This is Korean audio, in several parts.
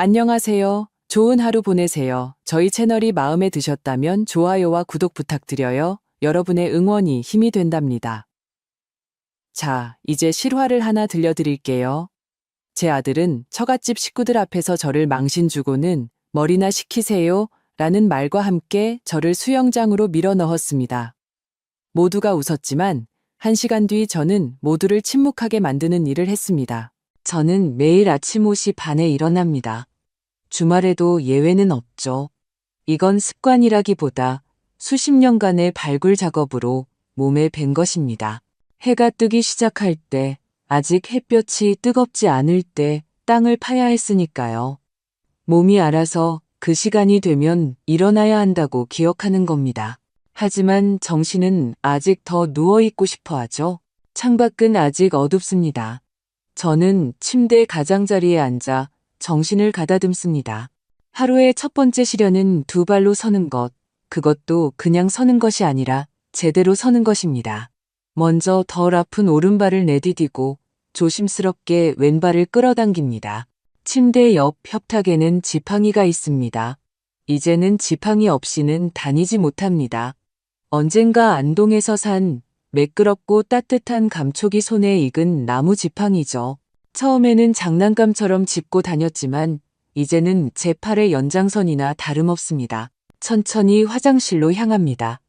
안녕하세요. 좋은 하루 보내세요. 저희 채널이 마음에 드셨다면 좋아요와 구독 부탁드려요. 여러분의 응원이 힘이 된답니다. 자, 이제 실화를 하나 들려드릴게요. 제 아들은 처갓집 식구들 앞에서 저를 망신 주고는 머리나 식히세요 라는 말과 함께 저를 수영장으로 밀어 넣었습니다. 모두가 웃었지만 1시간 뒤 저는 모두를 침묵하게 만드는 일을 했습니다. 저는 매일 아침 5시 반에 일어납니다. 주말에도 예외는 없죠. 이건 습관이라기보다 수십 년간의 발굴 작업으로 몸에 밴 것입니다. 해가 뜨기 시작할 때, 아직 햇볕이 뜨겁지 않을 때 땅을 파야 했으니까요. 몸이 알아서 그 시간이 되면 일어나야 한다고 기억하는 겁니다. 하지만 정신은 아직 더 누워있고 싶어 하죠. 창밖은 아직 어둡습니다. 저는 침대 가장자리에 앉아 정신을 가다듬습니다. 하루의 첫 번째 시련은 2발로 서는 것, 그것도 그냥 서는 것이 아니라 제대로 서는 것입니다. 먼저 덜 아픈 오른발을 내디디고 조심스럽게 왼발을 끌어당깁니다. 침대 옆 협탁에는 지팡이가 있습니다. 이제는 지팡이 없이는 다니지 못합니다. 언젠가 안동에서 산 매끄럽고 따뜻한 감촉이 손에 익은 나무 지팡이죠. 처음에는 장난감처럼 짚고 다녔지만 이제는 제 팔의 연장선이나 다름없습니다. 천천히 화장실로 향합니다.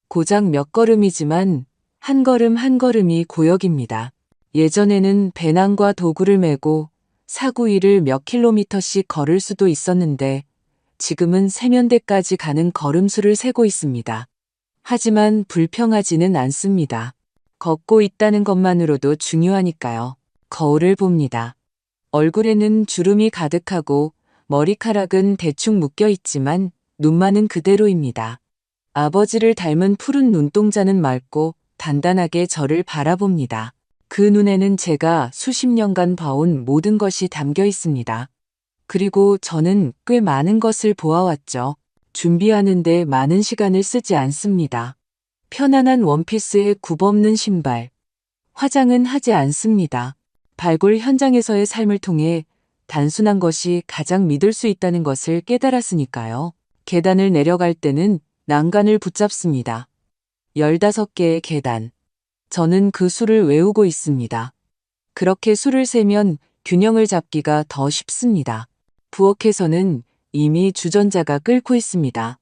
고작 몇 걸음이지만 한 걸음 한 걸음이 고역입니다. 예전에는 배낭과 도구를 메고 사구 위를 몇 킬로미터씩 걸을 수도 있었는데 지금은 세면대까지 가는 걸음수를 세고 있습니다. 하지만 불평하지는 않습니다. 걷고 있다는 것만으로도 중요하니까요. 거울을 봅니다. 얼굴에는 주름이 가득하고 머리카락은 대충 묶여 있지만 눈만은 그대로입니다. 아버지를 닮은 푸른 눈동자는 맑고 단단하게 저를 바라봅니다. 그 눈에는 제가 수십 년간 봐온 모든 것이 담겨 있습니다. 그리고 저는 꽤 많은 것을 보아왔죠. 준비하는데 많은 시간을 쓰지 않습니다. 편안한 원피스에 굽없는 신발. 화장은 하지 않습니다. 발굴 현장에서의 삶을 통해 단순한 것이 가장 믿을 수 있다는 것을 깨달았으니까요. 계단을 내려갈 때는 난간을 붙잡습니다. 15개의 계단. 저는 그 수를 외우고 있습니다. 그렇게 수를 세면 균형을 잡기가 더 쉽습니다. 부엌에서는 이미 주전자가 끓고 있습니다.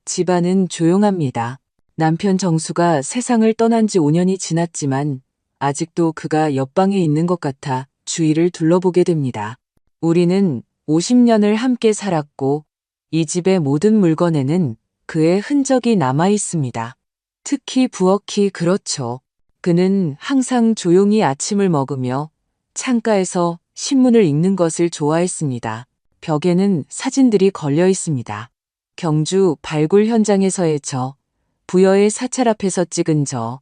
집안은 조용합니다. 남편 정수가 세상을 떠난 지 5년이 지났지만 아직도 그가 옆방에 있는 것 같아 주위를 둘러보게 됩니다. 우리는 50년을 함께 살았고 이 집의 모든 물건에는 그의 흔적이 남아 있습니다. 특히 부엌이 그렇죠. 그는 항상 조용히 아침을 먹으며 창가에서 신문을 읽는 것을 좋아했습니다. 벽에는 사진들이 걸려 있습니다. 경주 발굴 현장에서의 저, 부여의 사찰 앞에서 찍은 저,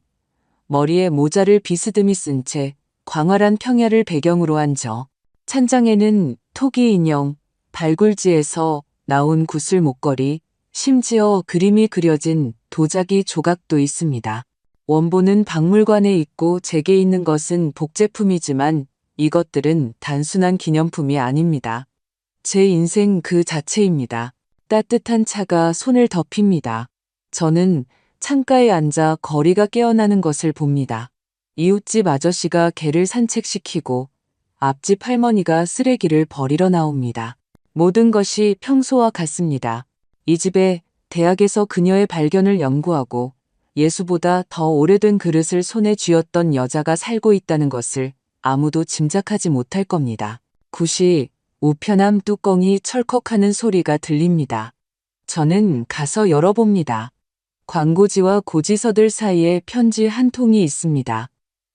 머리에 모자를 비스듬히 쓴 채 광활한 평야를 배경으로 한 저, 찬장에는 토기 인형, 발굴지에서 나온 구슬 목걸이, 심지어 그림이 그려진 도자기 조각도 있습니다. 원본은 박물관에 있고 제게 있는 것은 복제품이지만 이것들은 단순한 기념품이 아닙니다. 제 인생 그 자체입니다. 따뜻한 차가 손을 덮입니다. 저는 창가에 앉아 거리가 깨어나는 것을 봅니다. 이웃집 아저씨가 개를 산책시키고 앞집 할머니가 쓰레기를 버리러 나옵니다. 모든 것이 평소와 같습니다. 이 집에 대학에서 그녀의 발견을 연구하고 예수보다 더 오래된 그릇을 손에 쥐었던 여자가 살고 있다는 것을 아무도 짐작하지 못할 겁니다. 굿이 우편함 뚜껑이 철컥하는 소리가 들립니다. 저는 가서 열어봅니다. 광고지와 고지서들 사이에 편지 한 통이 있습니다.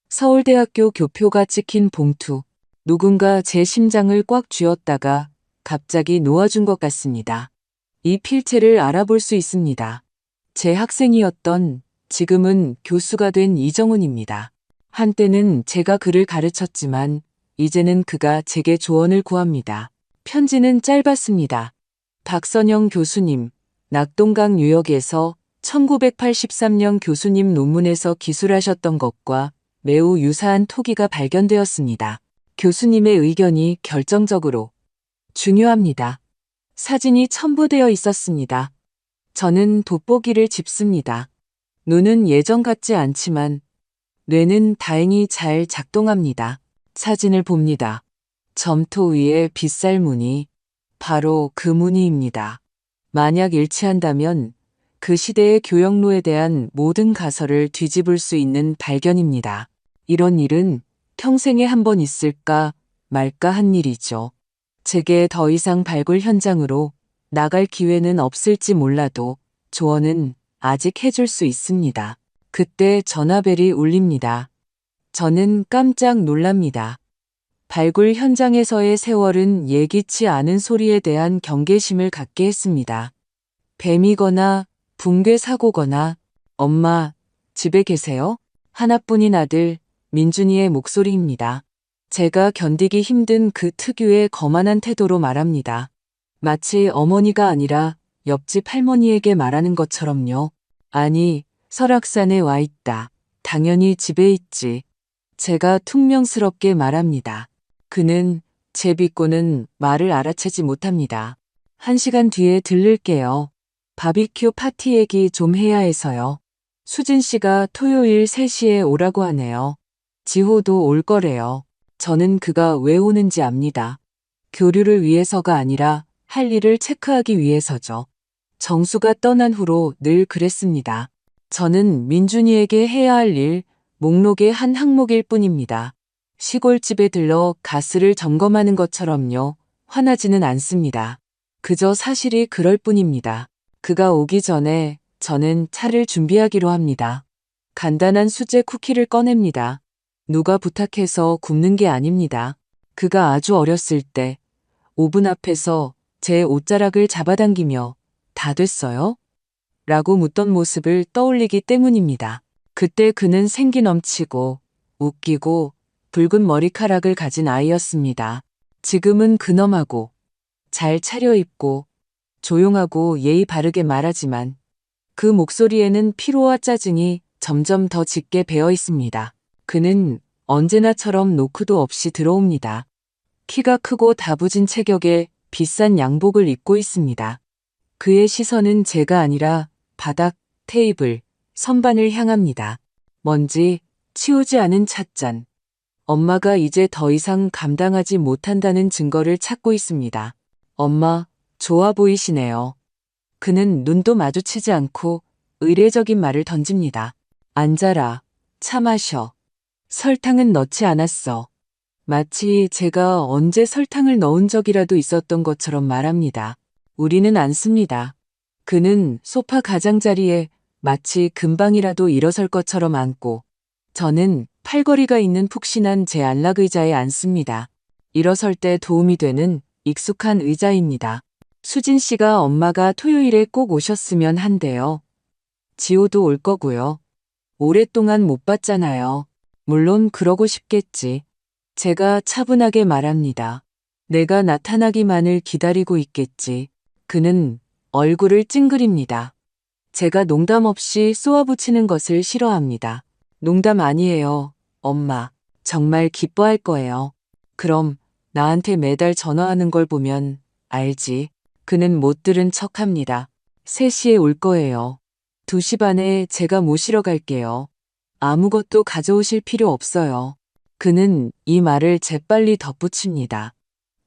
서울대학교 교표가 찍힌 봉투. 누군가 제 심장을 꽉 쥐었다가 갑자기 놓아준 것 같습니다. 이 필체를 알아볼 수 있습니다. 제 학생이었던 지금은 교수가 된 이정훈입니다. 한때는 제가 그를 가르쳤지만 이제는 그가 제게 조언을 구합니다. 편지는 짧았습니다. 박선영 교수님, 낙동강 뉴욕에서 1983년 교수님 논문에서 기술하셨던 것과 매우 유사한 토기가 발견되었습니다. 교수님의 의견이 결정적으로 중요합니다. 사진이 첨부되어 있었습니다. 저는 돋보기를 짚습니다. 눈은 예전 같지 않지만 뇌는 다행히 잘 작동합니다. 사진을 봅니다. 점토 위에 빗살 무늬, 바로 그 무늬입니다. 만약 일치한다면 그 시대의 교역로에 대한 모든 가설을 뒤집을 수 있는 발견입니다. 이런 일은 평생에 한 번 있을까 말까 한 일이죠. 제게 더 이상 발굴 현장으로 나갈 기회는 없을지 몰라도 조언은 아직 해줄 수 있습니다. 그때 전화벨이 울립니다. 저는 깜짝 놀랍니다. 발굴 현장에서의 세월은 예기치 않은 소리에 대한 경계심을 갖게 했습니다. 뱀이거나 붕괴 사고거나 엄마, 집에 계세요? 하나뿐인 아들, 민준이의 목소리입니다. 제가 견디기 힘든 그 특유의 거만한 태도로 말합니다. 마치 어머니가 아니라 옆집 할머니에게 말하는 것처럼요. 아니, 설악산에 와 있다. 당연히 집에 있지. 제가 퉁명스럽게 말합니다. 그는 제 비꼬는 말을 알아채지 못합니다. 1시간 뒤에 들를게요. 바비큐 파티 얘기 좀 해야 해서요. 수진 씨가 토요일 3시에 오라고 하네요. 지호도 올 거래요. 저는 그가 왜 오는지 압니다. 교류를 위해서가 아니라 할 일을 체크하기 위해서죠. 정수가 떠난 후로 늘 그랬습니다. 저는 민준이에게 해야 할 일 목록의 한 항목일 뿐입니다. 시골집에 들러 가스를 점검하는 것처럼요. 화나지는 않습니다. 그저 사실이 그럴 뿐입니다. 그가 오기 전에 저는 차를 준비하기로 합니다. 간단한 수제 쿠키를 꺼냅니다. 누가 부탁해서 굽는 게 아닙니다. 그가 아주 어렸을 때 오븐 앞에서 제 옷자락을 잡아당기며 다 됐어요? 라고 묻던 모습을 떠올리기 때문입니다. 그때 그는 생기 넘치고 웃기고 붉은 머리카락을 가진 아이였습니다. 지금은 근엄하고 잘 차려입고 조용하고 예의 바르게 말하지만 그 목소리에는 피로와 짜증이 점점 더 짙게 배어 있습니다. 그는 언제나처럼 노크도 없이 들어옵니다. 키가 크고 다부진 체격에 비싼 양복을 입고 있습니다. 그의 시선은 제가 아니라 바닥, 테이블, 선반을 향합니다. 먼지, 치우지 않은 찻잔. 엄마가 이제 더 이상 감당하지 못한다는 증거를 찾고 있습니다. 엄마, 좋아 보이시네요. 그는 눈도 마주치지 않고 의례적인 말을 던집니다. 앉아라. 차 마셔. 설탕은 넣지 않았어. 마치 제가 언제 설탕을 넣은 적이라도 있었던 것처럼 말합니다. 우리는 안 씁니다. 그는 소파 가장자리에 마치 금방이라도 일어설 것처럼 앉고 저는 팔걸이가 있는 푹신한 제 안락의자에 앉습니다. 일어설 때 도움이 되는 익숙한 의자입니다. 수진 씨가 엄마가 토요일에 꼭 오셨으면 한대요. 지호도 올 거고요. 오랫동안 못 봤잖아요. 물론 그러고 싶겠지. 제가 차분하게 말합니다. 내가 나타나기만을 기다리고 있겠지. 그는 얼굴을 찡그립니다. 제가 농담 없이 쏘아붙이는 것을 싫어합니다. 농담 아니에요, 엄마. 정말 기뻐할 거예요. 그럼 나한테 매달 전화하는 걸 보면 알지. 그는 못 들은 척합니다. 3시에 올 거예요. 2시 반에 제가 모시러 갈게요. 아무것도 가져오실 필요 없어요. 그는 이 말을 재빨리 덧붙입니다.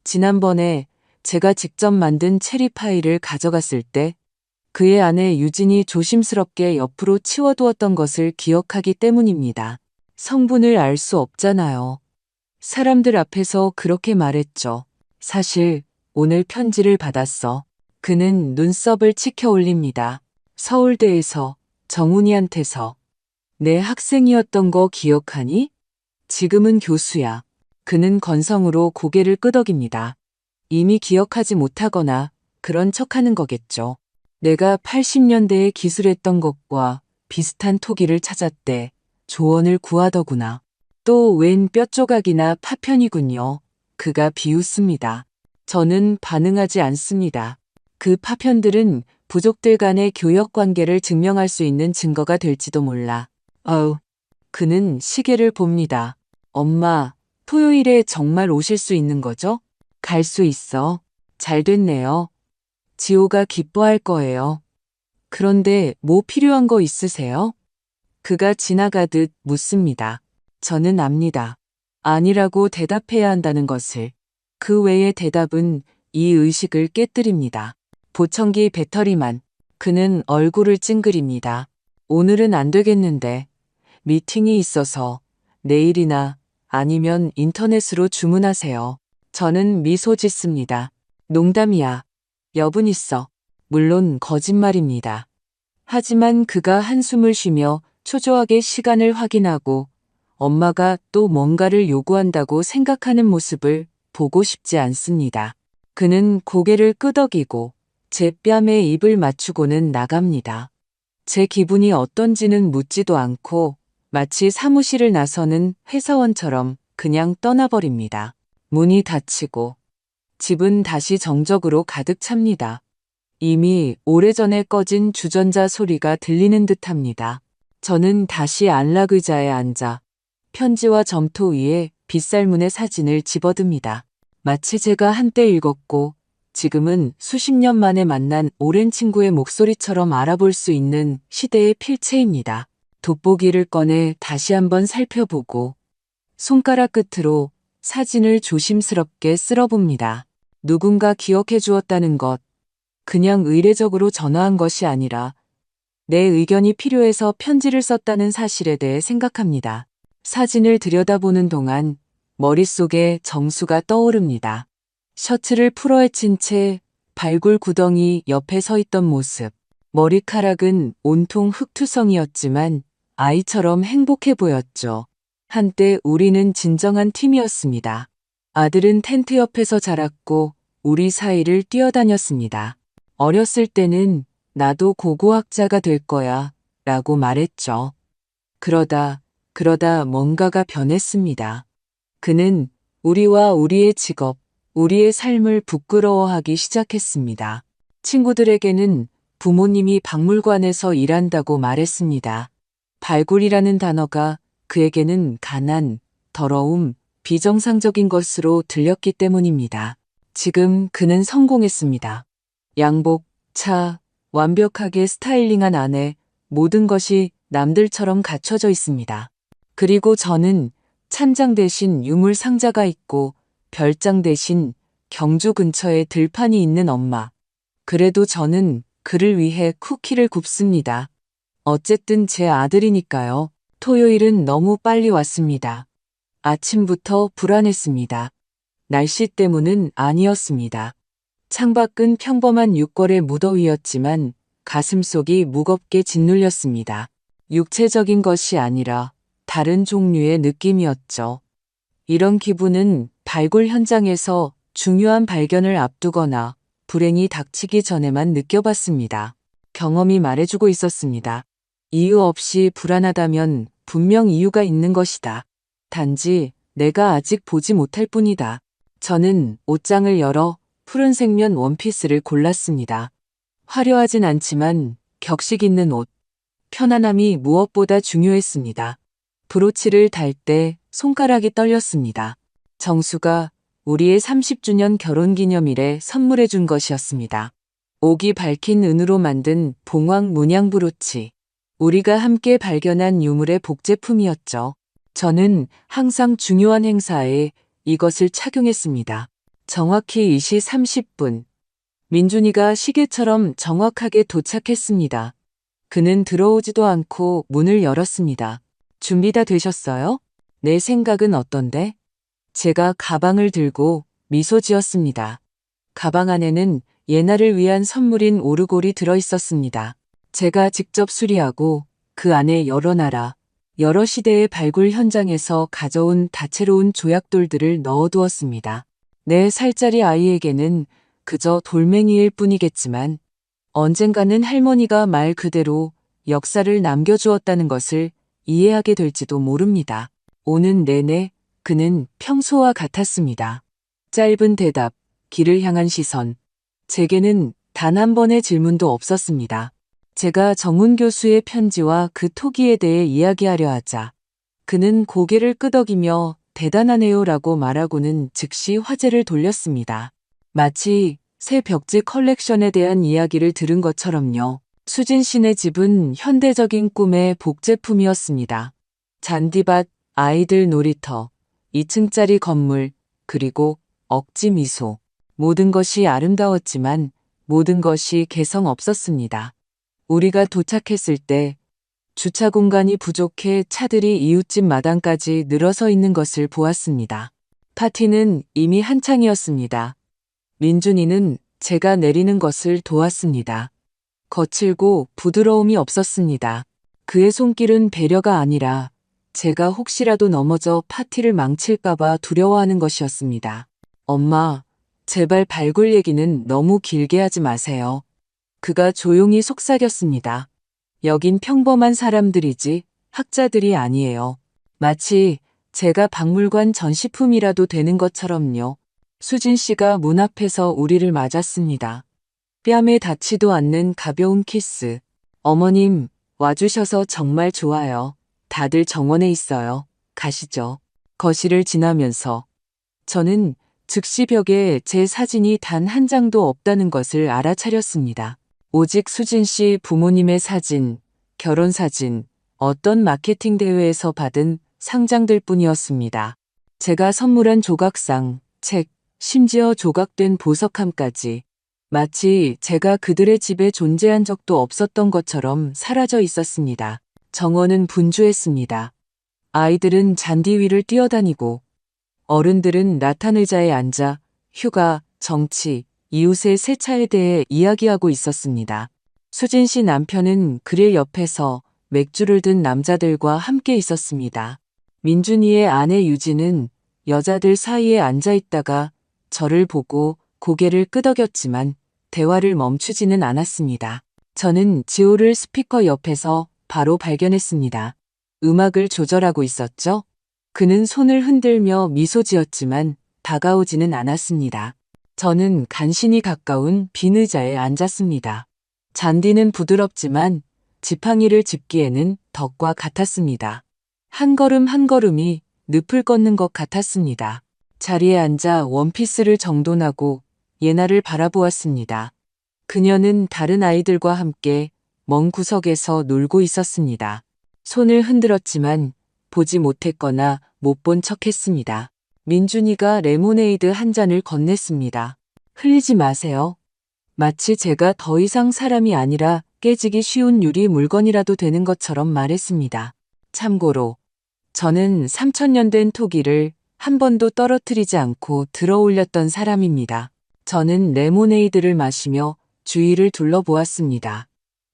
지난번에 제가 직접 만든 체리파이를 가져갔을 때 그의 아내 유진이 조심스럽게 옆으로 치워두었던 것을 기억하기 때문입니다. 성분을 알 수 없잖아요. 사람들 앞에서 그렇게 말했죠. 사실 오늘 편지를 받았어. 그는 눈썹을 치켜 올립니다. 서울대에서 정훈이한테서. 내 학생이었던 거 기억하니? 지금은 교수야. 그는 건성으로 고개를 끄덕입니다. 이미 기억하지 못하거나 그런 척하는 거겠죠. 내가 80년대에 기술했던 것과 비슷한 토기를 찾았대. 조언을 구하더구나. 또 웬 뼈조각이나 파편이군요. 그가 비웃습니다. 저는 반응하지 않습니다. 그 파편들은 부족들 간의 교역 관계를 증명할 수 있는 증거가 될지도 몰라. 그는 시계를 봅니다. 엄마, 토요일에 정말 오실 수 있는 거죠? 갈 수 있어. 잘 됐네요. 지호가 기뻐할 거예요. 그런데 뭐 필요한 거 있으세요? 그가 지나가듯 묻습니다. 저는 압니다. 아니라고 대답해야 한다는 것을. 그 외의 대답은 이 의식을 깨뜨립니다. 보청기 배터리만. 그는 얼굴을 찡그립니다. 오늘은 안 되겠는데. 미팅이 있어서 내일이나 아니면 인터넷으로 주문하세요. 저는 미소 짓습니다. 농담이야. 여분 있어. 물론 거짓말입니다. 하지만 그가 한숨을 쉬며 초조하게 시간을 확인하고 엄마가 또 뭔가를 요구한다고 생각하는 모습을 보고 싶지 않습니다. 그는 고개를 끄덕이고 제 뺨에 입을 맞추고는 나갑니다. 제 기분이 어떤지는 묻지도 않고 마치 사무실을 나서는 회사원처럼 그냥 떠나버립니다. 문이 닫히고 집은 다시 정적으로 가득 찹니다. 이미 오래전에 꺼진 주전자 소리가 들리는 듯합니다. 저는 다시 안락 의자에 앉아 편지와 점토 위에 빗살문의 사진을 집어듭니다. 마치 제가 한때 읽었고 지금은 수십 년 만에 만난 오랜 친구의 목소리처럼 알아볼 수 있는 시대의 필체입니다. 돋보기를 꺼내 다시 한번 살펴보고 손가락 끝으로 사진을 조심스럽게 쓸어봅니다. 누군가 기억해 주었다는 것, 그냥 의례적으로 전화한 것이 아니라 내 의견이 필요해서 편지를 썼다는 사실에 대해 생각합니다. 사진을 들여다보는 동안 머릿속에 정수가 떠오릅니다. 셔츠를 풀어헤친 채 발굴 구덩이 옆에 서 있던 모습. 머리카락은 온통 흙투성이었지만 아이처럼 행복해 보였죠. 한때 우리는 진정한 팀이었습니다. 아들은 텐트 옆에서 자랐고 우리 사이를 뛰어다녔습니다. 어렸을 때는 나도 고고학자가 될 거야 라고 말했죠. 그러다 뭔가가 변했습니다. 그는 우리와 우리의 직업, 우리의 삶을 부끄러워하기 시작했습니다. 친구들에게는 부모님이 박물관에서 일한다고 말했습니다. 발굴이라는 단어가 그에게는 가난, 더러움, 비정상적인 것으로 들렸기 때문입니다. 지금 그는 성공했습니다. 양복, 차, 완벽하게 스타일링한 아내, 모든 것이 남들처럼 갖춰져 있습니다. 그리고 저는 찬장 대신 유물 상자가 있고 별장 대신 경주 근처에 들판이 있는 엄마. 그래도 저는 그를 위해 쿠키를 굽습니다. 어쨌든 제 아들이니까요. 토요일은 너무 빨리 왔습니다. 아침부터 불안했습니다. 날씨 때문은 아니었습니다. 창밖은 평범한 6월의 무더위였지만 가슴속이 무겁게 짓눌렸습니다. 육체적인 것이 아니라 다른 종류의 느낌이었죠. 이런 기분은 발굴 현장에서 중요한 발견을 앞두거나 불행이 닥치기 전에만 느껴봤습니다. 경험이 말해주고 있었습니다. 이유 없이 불안하다면 분명 이유가 있는 것이다. 단지 내가 아직 보지 못할 뿐이다. 저는 옷장을 열어 푸른색면 원피스를 골랐습니다. 화려하진 않지만 격식 있는 옷. 편안함이 무엇보다 중요했습니다. 브로치를 달 때 손가락이 떨렸습니다. 정수가 우리의 30주년 결혼기념일에 선물해 준 것이었습니다. 옥이 밝힌 은으로 만든 봉황 문양 브로치. 우리가 함께 발견한 유물의 복제품이었죠. 저는 항상 중요한 행사에 이것을 착용했습니다. 정확히 2시 30분. 민준이가 시계처럼 정확하게 도착했습니다. 그는 들어오지도 않고 문을 열었습니다. 준비 다 되셨어요? 내 생각은 어떤데? 제가 가방을 들고 미소 지었습니다. 가방 안에는 예나를 위한 선물인 오르골이 들어있었습니다. 제가 직접 수리하고 그 안에 여러 나라, 여러 시대의 발굴 현장에서 가져온 다채로운 조약돌들을 넣어두었습니다. 4살짜리 아이에게는 그저 돌멩이일 뿐이겠지만 언젠가는 할머니가 말 그대로 역사를 남겨주었다는 것을 이해하게 될지도 모릅니다. 오는 내내 그는 평소와 같았습니다. 짧은 대답, 길을 향한 시선. 제게는 단 한 번의 질문도 없었습니다. 제가 정훈 교수의 편지와 그 토기에 대해 이야기하려 하자 그는 고개를 끄덕이며 대단하네요라고 말하고는 즉시 화제를 돌렸습니다. 마치 새 벽지 컬렉션에 대한 이야기를 들은 것처럼요. 수진 씨네 집은 현대적인 꿈의 복제품이었습니다. 잔디밭, 아이들 놀이터, 2층짜리 건물, 그리고 억지 미소. 모든 것이 아름다웠지만 모든 것이 개성 없었습니다. 우리가 도착했을 때 주차 공간이 부족해 차들이 이웃집 마당까지 늘어서 있는 것을 보았습니다. 파티는 이미 한창이었습니다. 민준이는 제가 내리는 것을 도왔습니다. 거칠고 부드러움이 없었습니다. 그의 손길은 배려가 아니라 제가 혹시라도 넘어져 파티를 망칠까봐 두려워하는 것이었습니다. 엄마, 제발 발굴 얘기는 너무 길게 하지 마세요. 그가 조용히 속삭였습니다. 여긴 평범한 사람들이지 학자들이 아니에요. 마치 제가 박물관 전시품이라도 되는 것처럼요. 수진 씨가 문 앞에서 우리를 맞았습니다. 뺨에 닿지도 않는 가벼운 키스. 어머님, 와주셔서 정말 좋아요. 다들 정원에 있어요. 가시죠. 거실을 지나면서 저는 즉시 벽에 제 사진이 단 한 장도 없다는 것을 알아차렸습니다. 오직 수진 씨 부모님의 사진, 결혼 사진, 어떤 마케팅 대회에서 받은 상장들 뿐이었습니다. 제가 선물한 조각상, 책, 심지어 조각된 보석함까지 마치 제가 그들의 집에 존재한 적도 없었던 것처럼 사라져 있었습니다. 정원은 분주했습니다. 아이들은 잔디 위를 뛰어다니고 어른들은 라탄 의자에 앉아 휴가, 정치, 이웃의 세차에 대해 이야기하고 있었습니다. 수진 씨 남편은 그릴 옆에서 맥주를 든 남자들과 함께 있었습니다. 민준이의 아내 유진은 여자들 사이에 앉아 있다가 저를 보고 고개를 끄덕였지만 대화를 멈추지는 않았습니다. 저는 지호를 스피커 옆에서 바로 발견했습니다. 음악을 조절하고 있었죠? 그는 손을 흔들며 미소 지었지만 다가오지는 않았습니다. 저는 간신히 가까운 빈 의자에 앉았습니다. 잔디는 부드럽지만 지팡이를 짚기에는 덕과 같았습니다. 한 걸음 한 걸음이 늪을 걷는 것 같았습니다. 자리에 앉아 원피스를 정돈하고 예나를 바라보았습니다. 그녀는 다른 아이들과 함께 먼 구석에서 놀고 있었습니다. 손을 흔들었지만 보지 못했거나 못 본 척했습니다. 민준이가 레모네이드 한 잔을 건넸습니다. 흘리지 마세요. 마치 제가 더 이상 사람이 아니라 깨지기 쉬운 유리 물건이라도 되는 것처럼 말했습니다. 참고로 저는 3000년 된 토기를 한 번도 떨어뜨리지 않고 들어 올렸던 사람입니다. 저는 레모네이드를 마시며 주위를 둘러보았습니다.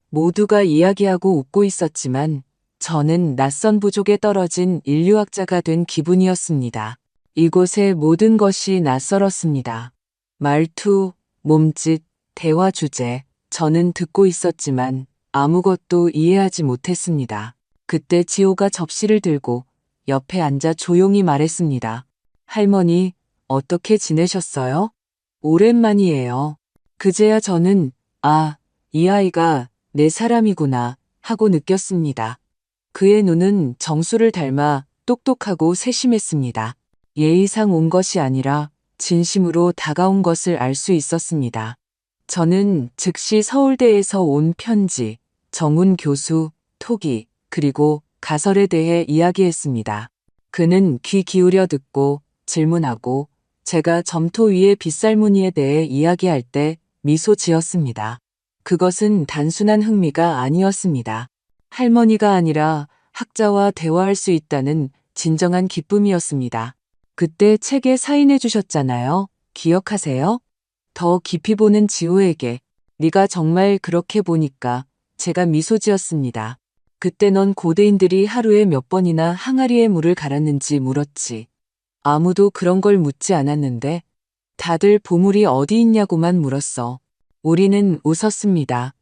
모두가 이야기하고 웃고 있었지만 저는 낯선 부족에 떨어진 인류학자가 된 기분이었습니다. 이곳의 모든 것이 낯설었습니다. 말투, 몸짓, 대화 주제, 저는 듣고 있었지만 아무것도 이해하지 못했습니다. 그때 지호가 접시를 들고 옆에 앉아 조용히 말했습니다. 할머니, 어떻게 지내셨어요? 오랜만이에요. 그제야 저는 이 아이가 내 사람이구나 하고 느꼈습니다. 그의 눈은 정수를 닮아 똑똑하고 세심했습니다. 예의상 온 것이 아니라 진심으로 다가온 것을 알 수 있었습니다. 저는 즉시 서울대에서 온 편지, 정훈 교수, 토기, 그리고 가설에 대해 이야기했습니다. 그는 귀 기울여 듣고 질문하고 제가 점토 위의 빗살무늬에 대해 이야기할 때 미소 지었습니다. 그것은 단순한 흥미가 아니었습니다. 할머니가 아니라 학자와 대화할 수 있다는 진정한 기쁨이었습니다. 그때 책에 사인해 주셨잖아요. 기억하세요? 더 깊이 보는 지호에게 네가 정말 그렇게 보니까 제가 미소 지었습니다. 그때 넌 고대인들이 하루에 몇 번이나 항아리에 물을 갈았는지 물었지. 아무도 그런 걸 묻지 않았는데 다들 보물이 어디 있냐고만 물었어. 우리는 웃었습니다.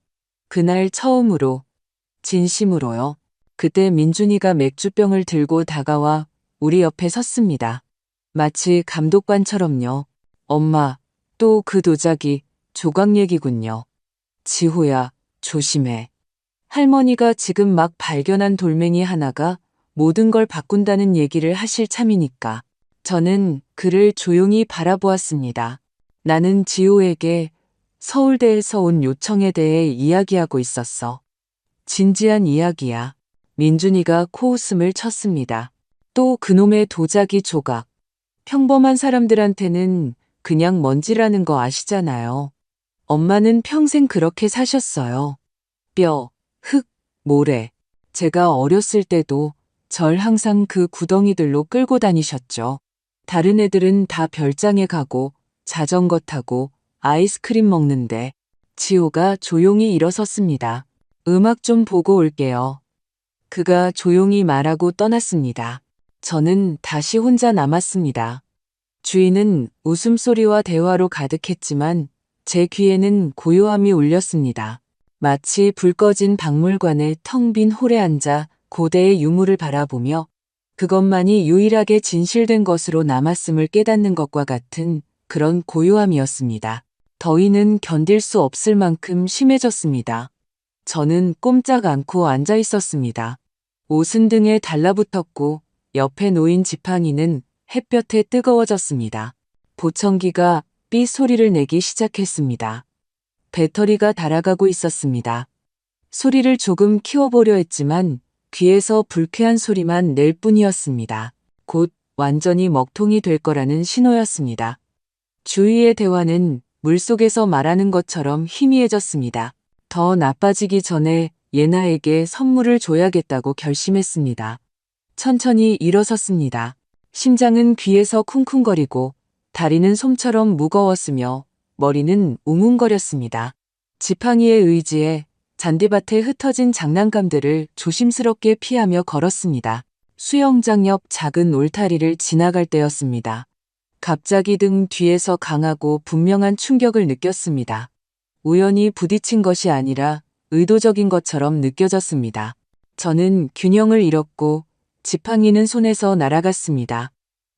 그날 처음으로, 진심으로요. 그때 민준이가 맥주병을 들고 다가와 우리 옆에 섰습니다. 마치 감독관처럼요. 엄마, 또 그 도자기, 조각 얘기군요. 지호야, 조심해. 할머니가 지금 막 발견한 돌멩이 하나가 모든 걸 바꾼다는 얘기를 하실 참이니까. 저는 그를 조용히 바라보았습니다. 나는 지호에게 서울대에서 온 요청에 대해 이야기하고 있었어. 진지한 이야기야. 민준이가 코웃음을 쳤습니다. 또 그놈의 도자기 조각. 평범한 사람들한테는 그냥 먼지라는 거 아시잖아요. 엄마는 평생 그렇게 사셨어요. 뼈, 흙, 모래. 제가 어렸을 때도 절 항상 그 구덩이들로 끌고 다니셨죠. 다른 애들은 다 별장에 가고 자전거 타고 아이스크림 먹는데 지호가 조용히 일어섰습니다. 음악 좀 보고 올게요. 그가 조용히 말하고 떠났습니다. 저는 다시 혼자 남았습니다. 주위는 웃음소리와 대화로 가득했지만 제 귀에는 고요함이 울렸습니다. 마치 불 꺼진 박물관의 텅 빈 홀에 앉아 고대의 유물을 바라보며 그것만이 유일하게 진실된 것으로 남았음을 깨닫는 것과 같은 그런 고요함이었습니다. 더위는 견딜 수 없을 만큼 심해졌습니다. 저는 꼼짝 않고 앉아 있었습니다. 옷은 등에 달라붙었고 옆에 놓인 지팡이는 햇볕에 뜨거워졌습니다. 보청기가 삐 소리를 내기 시작했습니다. 배터리가 닳아가고 있었습니다. 소리를 조금 키워보려 했지만 귀에서 불쾌한 소리만 낼 뿐이었습니다. 곧 완전히 먹통이 될 거라는 신호였습니다. 주위의 대화는 물속에서 말하는 것처럼 희미해졌습니다. 더 나빠지기 전에 예나에게 선물을 줘야겠다고 결심했습니다. 천천히 일어섰습니다. 심장은 귀에서 쿵쿵거리고 다리는 솜처럼 무거웠으며 머리는 웅웅거렸습니다. 지팡이의 의지에 잔디밭에 흩어진 장난감들을 조심스럽게 피하며 걸었습니다. 수영장 옆 작은 울타리를 지나갈 때였습니다. 갑자기 등 뒤에서 강하고 분명한 충격을 느꼈습니다. 우연히 부딪힌 것이 아니라 의도적인 것처럼 느껴졌습니다. 저는 균형을 잃었고 지팡이는 손에서 날아갔습니다.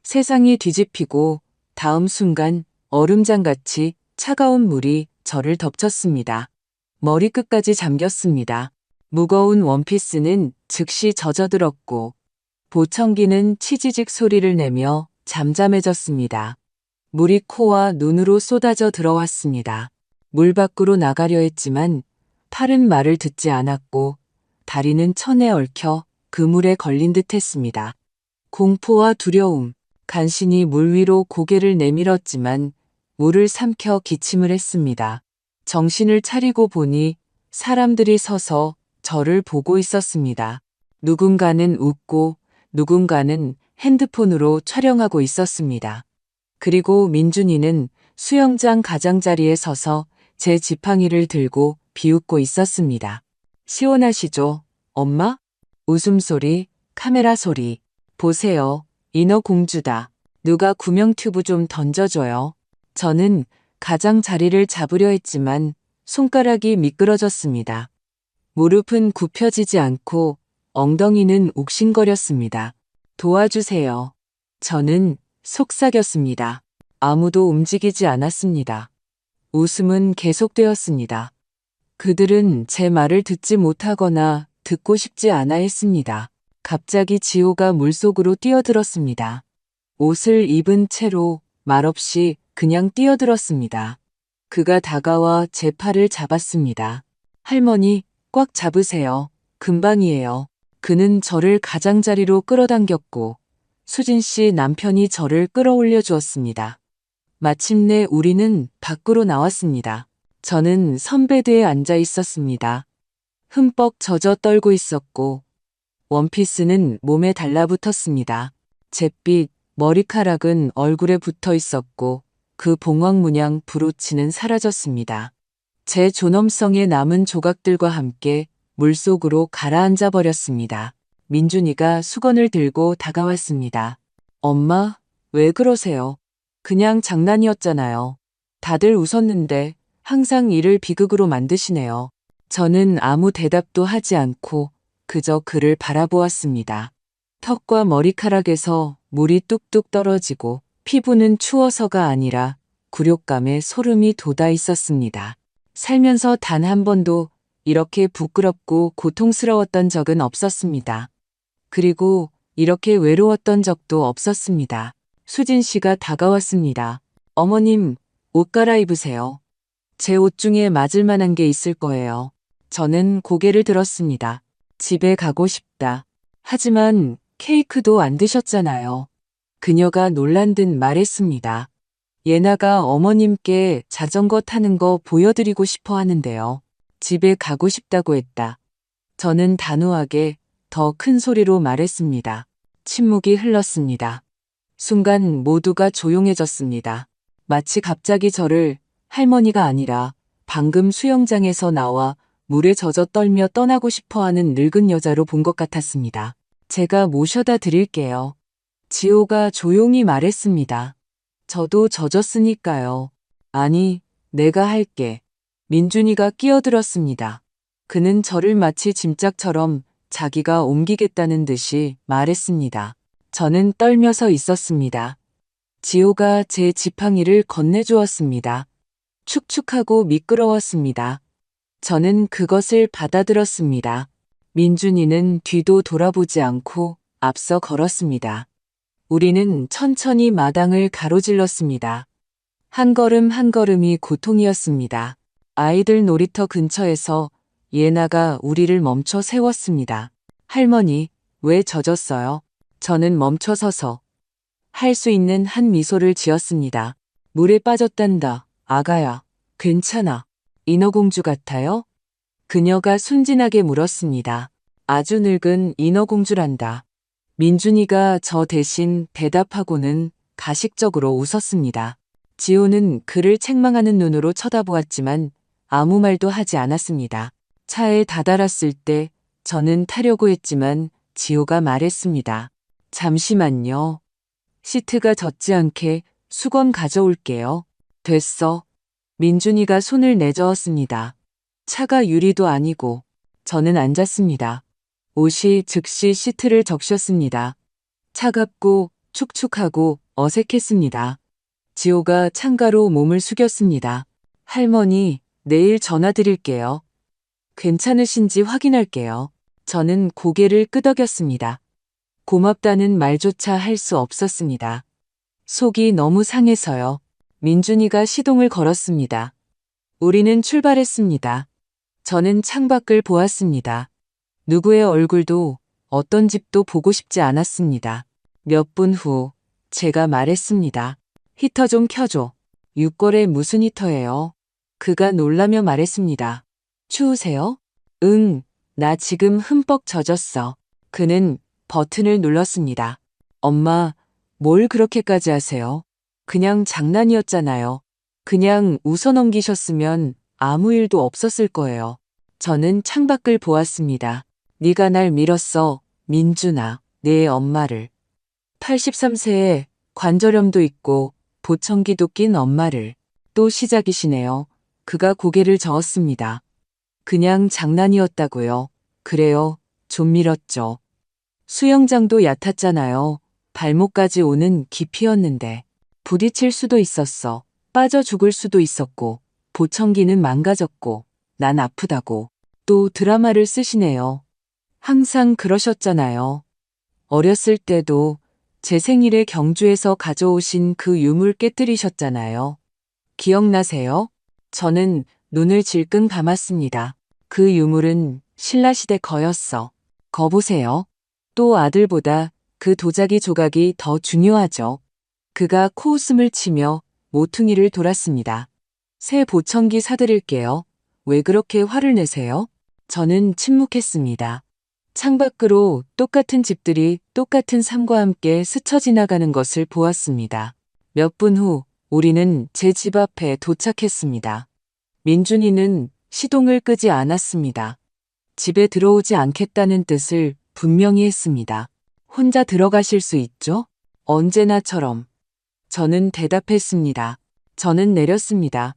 세상이 뒤집히고 다음 순간 얼음장같이 차가운 물이 저를 덮쳤습니다. 머리끝까지 잠겼습니다. 무거운 원피스는 즉시 젖어들었고 보청기는 치지직 소리를 내며 잠잠해졌습니다. 물이 코와 눈으로 쏟아져 들어왔습니다. 물 밖으로 나가려 했지만 팔은 말을 듣지 않았고 다리는 천에 얽혀 그물에 걸린 듯 했습니다. 공포와 두려움, 간신히 물 위로 고개를 내밀었지만 물을 삼켜 기침을 했습니다. 정신을 차리고 보니 사람들이 서서 저를 보고 있었습니다. 누군가는 웃고 누군가는 핸드폰으로 촬영하고 있었습니다. 그리고 민준이는 수영장 가장자리에 서서 제 지팡이를 들고 비웃고 있었습니다. 시원하시죠, 엄마? 웃음소리, 카메라 소리. 보세요, 인어공주다. 누가 구명 튜브 좀 던져줘요. 저는 가장자리를 잡으려 했지만 손가락이 미끄러졌습니다. 무릎은 굽혀지지 않고 엉덩이는 욱신거렸습니다. 도와주세요. 저는 속삭였습니다. 아무도 움직이지 않았습니다. 웃음은 계속되었습니다. 그들은 제 말을 듣지 못하거나 듣고 싶지 않아 했습니다. 갑자기 지호가 물속으로 뛰어들었습니다. 옷을 입은 채로 말없이 그냥 뛰어들었습니다. 그가 다가와 제 팔을 잡았습니다. 할머니, 꽉 잡으세요. 금방이에요. 그는 저를 가장자리로 끌어당겼고 수진 씨 남편이 저를 끌어올려 주었습니다. 마침내 우리는 밖으로 나왔습니다. 저는 선베드에 앉아 있었습니다. 흠뻑 젖어 떨고 있었고 원피스는 몸에 달라붙었습니다. 잿빛 머리카락은 얼굴에 붙어 있었고 그 봉황문양 브로치는 사라졌습니다. 제 존엄성의 남은 조각들과 함께 물속으로 가라앉아 버렸습니다. 민준이가 수건을 들고 다가왔습니다. 엄마, 왜 그러세요? 그냥 장난이었잖아요. 다들 웃었는데 항상 일을 비극으로 만드시네요. 저는 아무 대답도 하지 않고 그저 그를 바라보았습니다. 턱과 머리카락에서 물이 뚝뚝 떨어지고 피부는 추워서가 아니라 굴욕감에 소름이 돋아 있었습니다. 살면서 단 한 번도 이렇게 부끄럽고 고통스러웠던 적은 없었습니다. 그리고 이렇게 외로웠던 적도 없었습니다. 수진 씨가 다가왔습니다. 어머님, 옷 갈아입으세요. 제 옷 중에 맞을 만한 게 있을 거예요. 저는 고개를 들었습니다. 집에 가고 싶다. 하지만 케이크도 안 드셨잖아요. 그녀가 놀란 듯 말했습니다. 예나가 어머님께 자전거 타는 거 보여드리고 싶어 하는데요. 집에 가고 싶다고 했다. 저는 단호하게 더 큰 소리로 말했습니다. 침묵이 흘렀습니다. 순간 모두가 조용해졌습니다. 마치 갑자기 저를 할머니가 아니라 방금 수영장에서 나와 물에 젖어 떨며 떠나고 싶어 하는 늙은 여자로 본 것 같았습니다. 제가 모셔다 드릴게요. 지호가 조용히 말했습니다. 저도 젖었으니까요. 아니, 내가 할게. 민준이가 끼어들었습니다. 그는 저를 마치 짐짝처럼 자기가 옮기겠다는 듯이 말했습니다. 저는 떨면서 있었습니다. 지호가 제 지팡이를 건네주었습니다. 축축하고 미끄러웠습니다. 저는 그것을 받아들었습니다. 민준이는 뒤도 돌아보지 않고 앞서 걸었습니다. 우리는 천천히 마당을 가로질렀습니다. 한 걸음 한 걸음이 고통이었습니다. 아이들 놀이터 근처에서 예나가 우리를 멈춰 세웠습니다. 할머니, 왜 젖었어요? 저는 멈춰 서서 할 수 있는 한 미소를 지었습니다. 물에 빠졌단다. 아가야, 괜찮아. 인어공주 같아요? 그녀가 순진하게 물었습니다. 아주 늙은 인어공주란다. 민준이가 저 대신 대답하고는 가식적으로 웃었습니다. 지호는 그를 책망하는 눈으로 쳐다보았지만 아무 말도 하지 않았습니다. 차에 다다랐을 때 저는 타려고 했지만 지호가 말했습니다. 잠시만요. 시트가 젖지 않게 수건 가져올게요. 됐어. 민준이가 손을 내저었습니다. 차가 유리도 아니고 저는 앉았습니다. 옷이 즉시 시트를 적셨습니다. 차갑고 축축하고 어색했습니다. 지호가 창가로 몸을 숙였습니다. 할머니, 내일 전화 드릴게요. 괜찮으신지 확인할게요. 저는 고개를 끄덕였습니다. 고맙다는 말조차 할 수 없었습니다. 속이 너무 상해서요. 민준이가 시동을 걸었습니다. 우리는 출발했습니다. 저는 창밖을 보았습니다. 누구의 얼굴도 어떤 집도 보고 싶지 않았습니다. 몇 분 후 제가 말했습니다. 히터 좀 켜줘. 6월에 무슨 히터예요? 그가 놀라며 말했습니다. 추우세요? 응, 나 지금 흠뻑 젖었어. 그는 버튼을 눌렀습니다. 엄마, 뭘 그렇게까지 하세요? 그냥 장난이었잖아요. 그냥 웃어넘기셨으면 아무 일도 없었을 거예요. 저는 창밖을 보았습니다. 네가 날 밀었어, 민준아, 내 엄마를. 83세에 관절염도 있고 보청기도 낀 엄마를. 또 시작이시네요. 그가 고개를 저었습니다. 그냥 장난이었다고요. 그래요, 좀 밀었죠. 수영장도 얕았잖아요. 발목까지 오는 깊이였는데. 부딪힐 수도 있었어. 빠져 죽을 수도 있었고. 보청기는 망가졌고. 난 아프다고. 또 드라마를 쓰시네요. 항상 그러셨잖아요. 어렸을 때도 제 생일에 경주에서 가져오신 그 유물 깨뜨리셨잖아요. 기억나세요? 저는 눈을 질끈 감았습니다. 그 유물은 신라시대 거였어. 거보세요. 또 아들보다 그 도자기 조각이 더 중요하죠. 그가 코웃음을 치며 모퉁이를 돌았습니다. 새 보청기 사드릴게요. 왜 그렇게 화를 내세요? 저는 침묵했습니다. 창밖으로 똑같은 집들이 똑같은 삶과 함께 스쳐 지나가는 것을 보았습니다. 몇 분 후 우리는 제 집 앞에 도착했습니다. 민준이는 시동을 끄지 않았습니다. 집에 들어오지 않겠다는 뜻을 분명히 했습니다. 혼자 들어가실 수 있죠? 언제나처럼. 저는 대답했습니다. 저는 내렸습니다.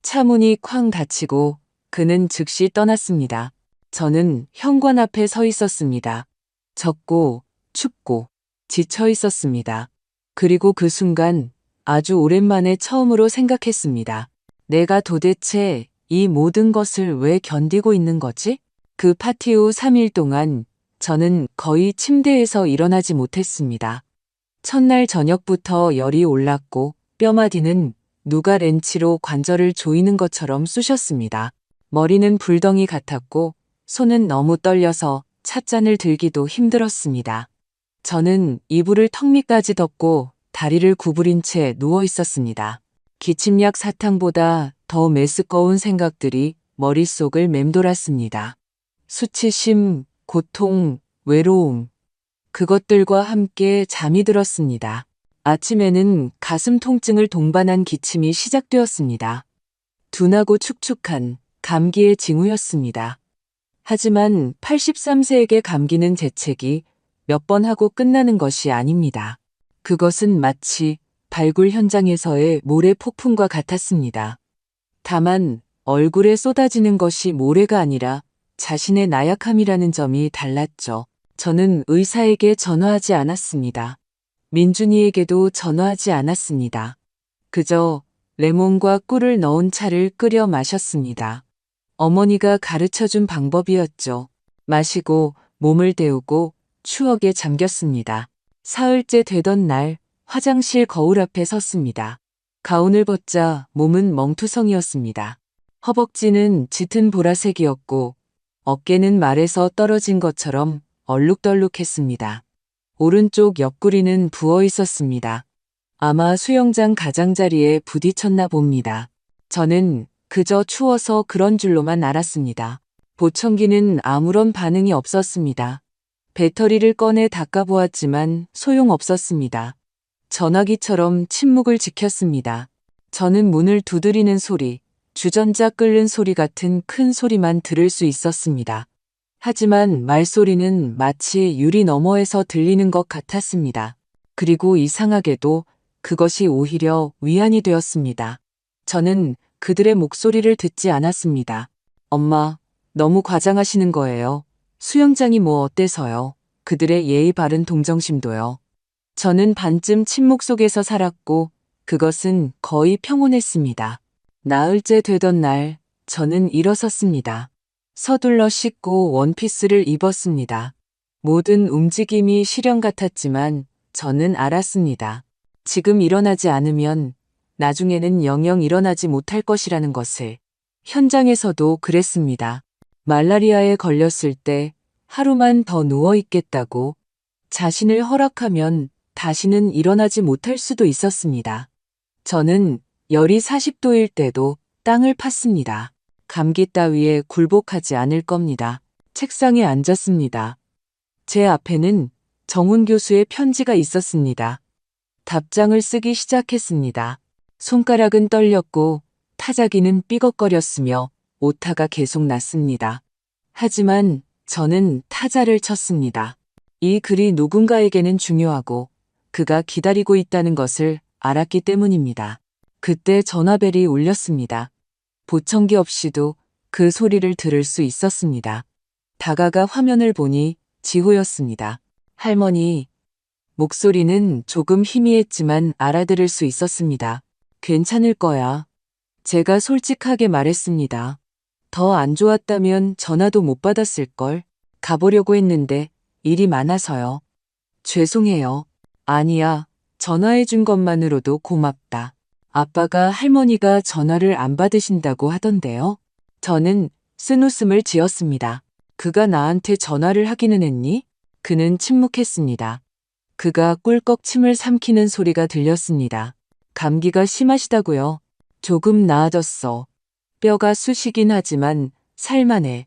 차 문이 쾅 닫히고 그는 즉시 떠났습니다. 저는 현관 앞에 서 있었습니다. 젖고 춥고 지쳐 있었습니다. 그리고 그 순간 아주 오랜만에 처음으로 생각했습니다. 내가 도대체 이 모든 것을 왜 견디고 있는 거지? 그 파티 후 3일 동안 저는 거의 침대에서 일어나지 못했습니다. 첫날 저녁부터 열이 올랐고 뼈마디는 누가 렌치로 관절을 조이는 것처럼 쑤셨습니다. 머리는 불덩이 같았고 손은 너무 떨려서 찻잔을 들기도 힘들었습니다. 저는 이불을 턱 밑까지 덮고 다리를 구부린 채 누워 있었습니다. 기침약 사탕보다 더 메스꺼운 생각들이 머릿속을 맴돌았습니다. 수치심, 고통, 외로움, 그것들과 함께 잠이 들었습니다. 아침에는 가슴 통증을 동반한 기침이 시작되었습니다. 둔하고 축축한 감기의 징후였습니다. 하지만 83세에게 감기는 재채기 몇 번 하고 끝나는 것이 아닙니다. 그것은 마치 발굴 현장에서의 모래 폭풍과 같았습니다. 다만 얼굴에 쏟아지는 것이 모래가 아니라 자신의 나약함이라는 점이 달랐죠. 저는 의사에게 전화하지 않았습니다. 민준이에게도 전화하지 않았습니다. 그저 레몬과 꿀을 넣은 차를 끓여 마셨습니다. 어머니가 가르쳐준 방법이었죠. 마시고 몸을 데우고 추억에 잠겼습니다. 사흘째 되던 날 화장실 거울 앞에 섰습니다. 가운을 벗자 몸은 멍투성이었습니다. 허벅지는 짙은 보라색이었고 어깨는 말에서 떨어진 것처럼 얼룩덜룩했습니다. 오른쪽 옆구리는 부어 있었습니다. 아마 수영장 가장자리에 부딪혔나 봅니다. 저는 그저 추워서 그런 줄로만 알았습니다. 보청기는 아무런 반응이 없었습니다. 배터리를 꺼내 닦아보았지만 소용없었습니다. 전화기처럼 침묵을 지켰습니다. 저는 문을 두드리는 소리, 주전자 끓는 소리 같은 큰 소리만 들을 수 있었습니다. 하지만 말소리는 마치 유리 너머에서 들리는 것 같았습니다. 그리고 이상하게도 그것이 오히려 위안이 되었습니다. 저는 그들의 목소리를 듣지 않았습니다. 엄마, 너무 과장하시는 거예요. 수영장이 뭐 어때서요? 그들의 예의 바른 동정심도요. 저는 반쯤 침묵 속에서 살았고 그것은 거의 평온했습니다. 나흘째 되던 날 저는 일어섰습니다. 서둘러 씻고 원피스를 입었습니다. 모든 움직임이 실현 같았지만 저는 알았습니다. 지금 일어나지 않으면 나중에는 영영 일어나지 못할 것이라는 것을. 현장에서도 그랬습니다. 말라리아에 걸렸을 때 하루만 더 누워 있겠다고 자신을 허락하면 다시는 일어나지 못할 수도 있었습니다. 저는 열이 40도일 때도 땅을 팠습니다. 감기 따위에 굴복하지 않을 겁니다. 책상에 앉았습니다. 제 앞에는 정훈 교수의 편지가 있었습니다. 답장을 쓰기 시작했습니다. 손가락은 떨렸고 타자기는 삐걱거렸으며 오타가 계속 났습니다. 하지만 저는 타자를 쳤습니다. 이 글이 누군가에게는 중요하고 그가 기다리고 있다는 것을 알았기 때문입니다. 그때 전화벨이 울렸습니다. 보청기 없이도 그 소리를 들을 수 있었습니다. 다가가 화면을 보니 지호였습니다. 할머니. 목소리는 조금 희미했지만 알아들을 수 있었습니다. 괜찮을 거야. 제가 솔직하게 말했습니다. 더 안 좋았다면 전화도 못 받았을걸. 가보려고 했는데 일이 많아서요. 죄송해요. 아니야. 전화해준 것만으로도 고맙다. 아빠가 할머니가 전화를 안 받으신다고 하던데요. 저는 쓴웃음을 지었습니다. 그가 나한테 전화를 하기는 했니? 그는 침묵했습니다. 그가 꿀꺽 침을 삼키는 소리가 들렸습니다. 감기가 심하시다고요? 조금 나아졌어. 뼈가 쑤시긴 하지만 살만해.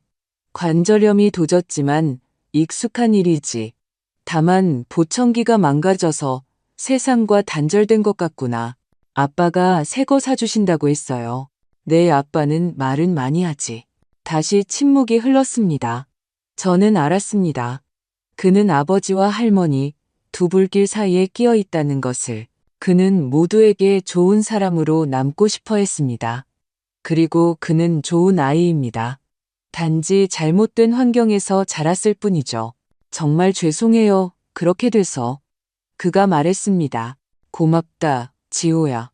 관절염이 도졌지만 익숙한 일이지. 다만 보청기가 망가져서 세상과 단절된 것 같구나. 아빠가 새 거 사주신다고 했어요. 내 아빠는 말은 많이 하지. 다시 침묵이 흘렀습니다. 저는 알았습니다. 그는 아버지와 할머니 두 불길 사이에 끼어 있다는 것을. 그는 모두에게 좋은 사람으로 남고 싶어 했습니다. 그리고 그는 좋은 아이입니다. 단지 잘못된 환경에서 자랐을 뿐이죠. 정말 죄송해요. 그렇게 돼서. 그가 말했습니다. 고맙다, 지호야.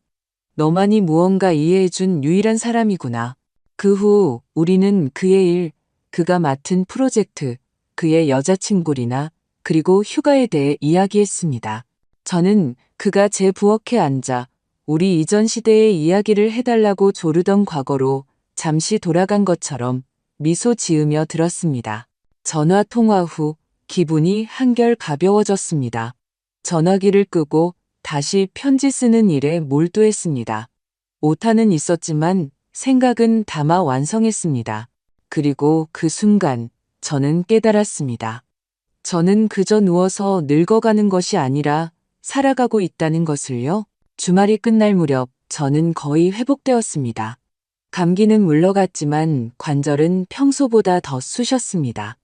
너만이 무언가 이해해준 유일한 사람이구나. 그 후 우리는 그의 일, 그가 맡은 프로젝트, 그의 여자친구리나 그리고 휴가에 대해 이야기했습니다. 저는 그가 제 부엌에 앉아 우리 이전 시대의 이야기를 해달라고 조르던 과거로 잠시 돌아간 것처럼 미소 지으며 들었습니다. 전화 통화 후 기분이 한결 가벼워졌습니다. 전화기를 끄고 다시 편지 쓰는 일에 몰두했습니다. 오타는 있었지만 생각은 담아 완성했습니다. 그리고 그 순간 저는 깨달았습니다. 저는 그저 누워서 늙어가는 것이 아니라 살아가고 있다는 것을요. 주말이 끝날 무렵 저는 거의 회복되었습니다. 감기는 물러갔지만 관절은 평소보다 더 쑤셨습니다.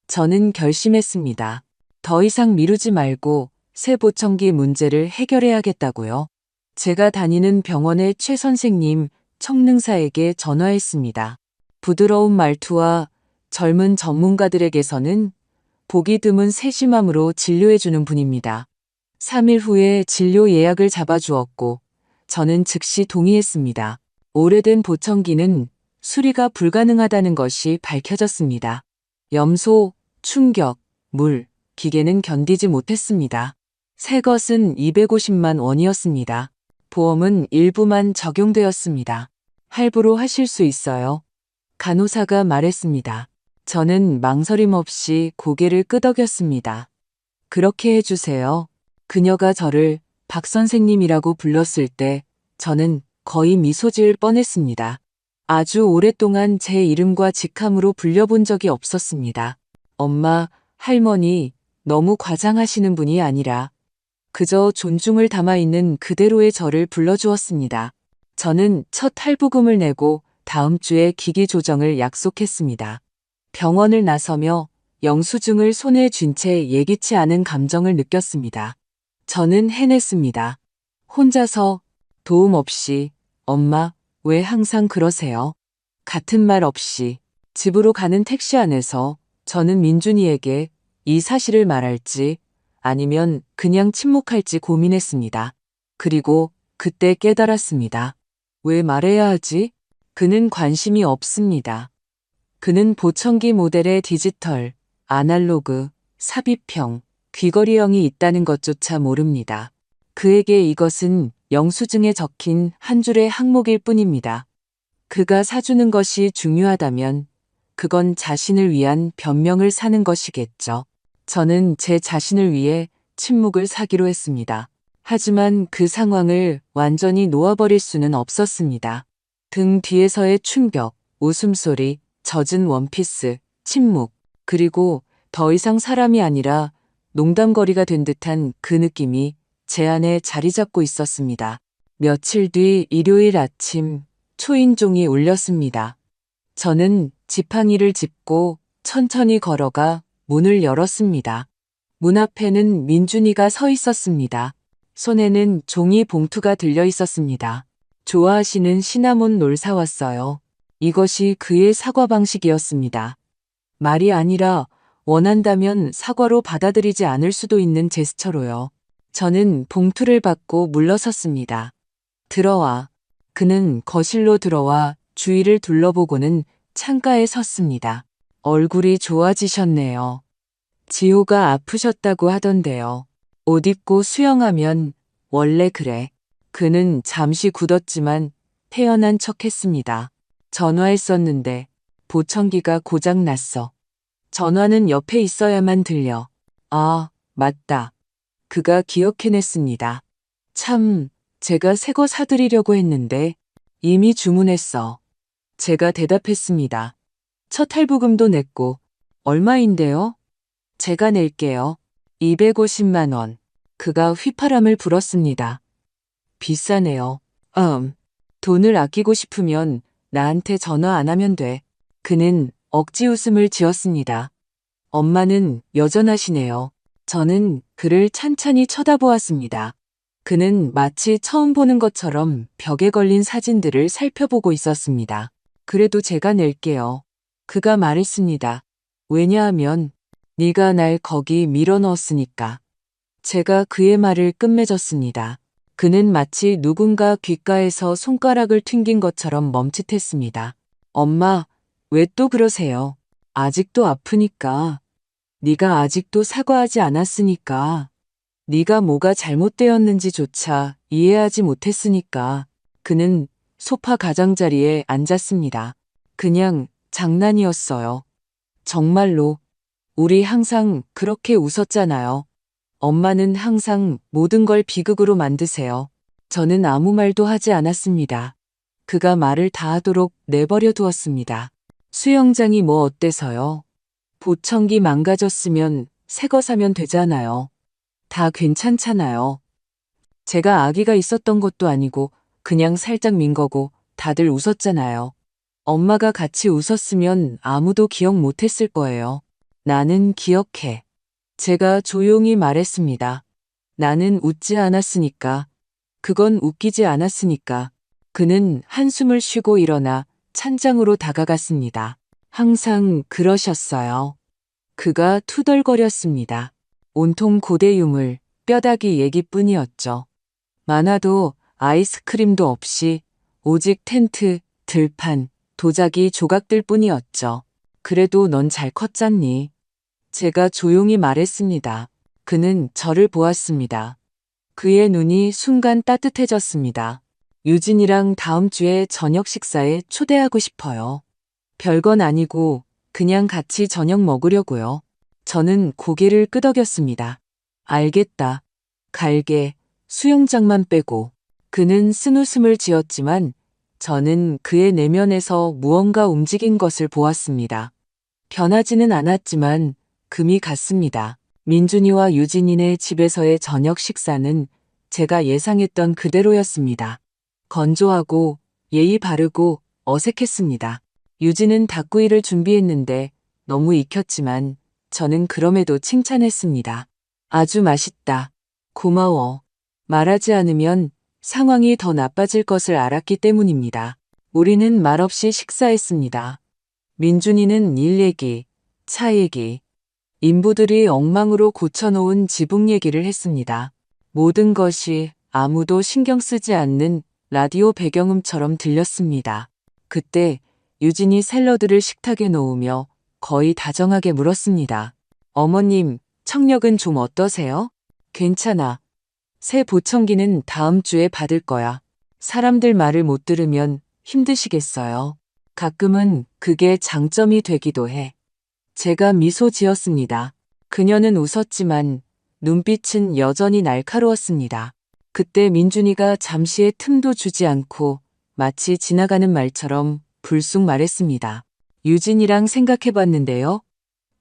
저는 결심했습니다. 더 이상 미루지 말고 새 보청기 문제를 해결해야겠다고요. 제가 다니는 병원의 최 선생님 청능사에게 전화했습니다. 부드러운 말투와 젊은 전문가들에게서는 보기 드문 세심함으로 진료해주는 분입니다. 3일 후에 진료 예약을 잡아주었고 저는 즉시 동의했습니다. 오래된 보청기는 수리가 불가능하다는 것이 밝혀졌습니다. 염소, 충격, 물, 기계는 견디지 못했습니다. 새 것은 250만 원이었습니다. 보험은 일부만 적용되었습니다. 할부로 하실 수 있어요. 간호사가 말했습니다. 저는 망설임 없이 고개를 끄덕였습니다. 그렇게 해주세요. 그녀가 저를 박 선생님이라고 불렀을 때 저는 거의 미소 지을 뻔했습니다. 아주 오랫동안 제 이름과 직함으로 불려본 적이 없었습니다. 엄마, 할머니, 너무 과장하시는 분이 아니라 그저 존중을 담아있는 그대로의 저를 불러주었습니다. 저는 첫 할부금을 내고 다음 주에 기기 조정을 약속했습니다. 병원을 나서며 영수증을 손에 쥔 채 예기치 않은 감정을 느꼈습니다. 저는 해냈습니다. 혼자서 도움 없이 엄마, 왜 항상 그러세요? 같은 말 없이 집으로 가는 택시 안에서 저는 민준이에게 이 사실을 말할지 아니면 그냥 침묵할지 고민했습니다. 그리고 그때 깨달았습니다. 왜 말해야 하지? 그는 관심이 없습니다. 그는 보청기 모델의 디지털, 아날로그, 삽입형, 귀걸이형이 있다는 것조차 모릅니다. 그에게 이것은 영수증에 적힌 한 줄의 항목일 뿐입니다. 그가 사주는 것이 중요하다면 그건 자신을 위한 변명을 사는 것이겠죠. 저는 제 자신을 위해 침묵을 사기로 했습니다. 하지만 그 상황을 완전히 놓아버릴 수는 없었습니다. 등 뒤에서의 충격, 웃음소리, 젖은 원피스, 침묵, 그리고 더 이상 사람이 아니라 농담거리가 된 듯한 그 느낌이 제 안에 자리 잡고 있었습니다. 며칠 뒤 일요일 아침 초인종이 울렸습니다. 저는 지팡이를 짚고 천천히 걸어가 문을 열었습니다. 문 앞에는 민준이가 서 있었습니다. 손에는 종이 봉투가 들려 있었습니다. 좋아하시는 시나몬 롤 사왔어요. 이것이 그의 사과 방식이었습니다. 말이 아니라 원한다면 사과로 받아들이지 않을 수도 있는 제스처로요. 저는 봉투를 받고 물러섰습니다. 들어와. 그는 거실로 들어와 주위를 둘러보고는 창가에 섰습니다. 얼굴이 좋아지셨네요. 지호가 아프셨다고 하던데요. 옷 입고 수영하면 원래 그래. 그는 잠시 굳었지만 태연한 척했습니다. 전화했었는데 보청기가 고장났어. 전화는 옆에 있어야만 들려. 아, 맞다. 그가 기억해냈습니다. 참, 제가 새 거 사드리려고 했는데 이미 주문했어. 제가 대답했습니다. 첫 할부금도 냈고 얼마인데요? 제가 낼게요. 250만 원. 그가 휘파람을 불었습니다. 비싸네요. 돈을 아끼고 싶으면 나한테 전화 안 하면 돼. 그는 억지 웃음을 지었습니다. 엄마는 여전하시네요. 저는 그를 찬찬히 쳐다보았습니다. 그는 마치 처음 보는 것처럼 벽에 걸린 사진들을 살펴보고 있었습니다. 그래도 제가 낼게요. 그가 말했습니다. 왜냐하면 네가 날 거기 밀어넣었으니까. 제가 그의 말을 끝맺었습니다. 그는 마치 누군가 귓가에서 손가락을 튕긴 것처럼 멈칫했습니다. 엄마, 왜 또 그러세요? 아직도 아프니까. 네가 아직도 사과하지 않았으니까. 네가 뭐가 잘못되었는지조차 이해하지 못했으니까. 그는 소파 가장자리에 앉았습니다. 그냥 장난이었어요. 정말로. 우리 항상 그렇게 웃었잖아요. 엄마는 항상 모든 걸 비극으로 만드세요. 저는 아무 말도 하지 않았습니다. 그가 말을 다 하도록 내버려 두었습니다. 수영장이 뭐 어때서요? 보청기 망가졌으면 새 거 사면 되잖아요. 다 괜찮잖아요. 제가 아기가 있었던 것도 아니고 그냥 살짝 민 거고 다들 웃었잖아요. 엄마가 같이 웃었으면 아무도 기억 못했을 거예요. 나는 기억해. 제가 조용히 말했습니다. 나는 웃지 않았으니까. 그건 웃기지 않았으니까. 그는 한숨을 쉬고 일어나 찬장으로 다가갔습니다. 항상 그러셨어요. 그가 투덜거렸습니다. 온통 고대 유물, 뼈다귀 얘기뿐이었죠. 많아도 아이스크림도 없이 오직 텐트, 들판, 도자기 조각들 뿐이었죠. 그래도 넌 잘 컸잖니. 제가 조용히 말했습니다. 그는 저를 보았습니다. 그의 눈이 순간 따뜻해졌습니다. 유진이랑 다음 주에 저녁 식사에 초대하고 싶어요. 별건 아니고 그냥 같이 저녁 먹으려고요. 저는 고개를 끄덕였습니다. 알겠다. 갈게. 수영장만 빼고. 그는 쓴웃음을 지었지만 저는 그의 내면에서 무언가 움직인 것을 보았습니다. 변하지는 않았지만 금이 갔습니다. 민준이와 유진이네 집에서의 저녁 식사는 제가 예상했던 그대로였습니다. 건조하고 예의 바르고 어색했습니다. 유진은 닭구이를 준비했는데 너무 익혔지만 저는 그럼에도 칭찬했습니다. 아주 맛있다. 고마워. 말하지 않으면 상황이 더 나빠질 것을 알았기 때문입니다. 우리는 말없이 식사했습니다. 민준이는 일 얘기, 차 얘기, 인부들이 엉망으로 고쳐놓은 지붕 얘기를 했습니다. 모든 것이 아무도 신경 쓰지 않는 라디오 배경음처럼 들렸습니다. 그때 유진이 샐러드를 식탁에 놓으며 거의 다정하게 물었습니다. 어머님, 청력은 좀 어떠세요? 괜찮아. 새 보청기는 다음 주에 받을 거야. 사람들 말을 못 들으면 힘드시겠어요. 가끔은 그게 장점이 되기도 해. 제가 미소 지었습니다. 그녀는 웃었지만 눈빛은 여전히 날카로웠습니다. 그때 민준이가 잠시의 틈도 주지 않고 마치 지나가는 말처럼 불쑥 말했습니다. 유진이랑 생각해봤는데요.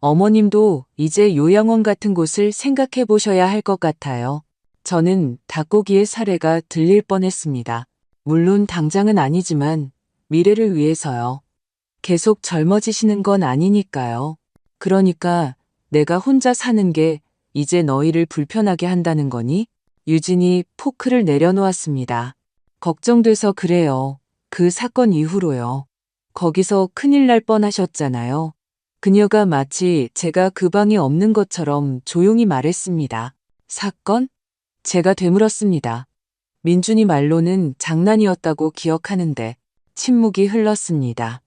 어머님도 이제 요양원 같은 곳을 생각해 보셔야 할 것 같아요. 저는 닭고기의 사례가 들릴 뻔했습니다. 물론 당장은 아니지만 미래를 위해서요. 계속 젊어지시는 건 아니니까요. 그러니까 내가 혼자 사는 게 이제 너희를 불편하게 한다는 거니? 유진이 포크를 내려놓았습니다. 걱정돼서 그래요. 그 사건 이후로요. 거기서 큰일 날 뻔하셨잖아요. 그녀가 마치 제가 그 방에 없는 것처럼 조용히 말했습니다. 사건? 제가 되물었습니다. 민준이 말로는 장난이었다고 기억하는데 침묵이 흘렀습니다.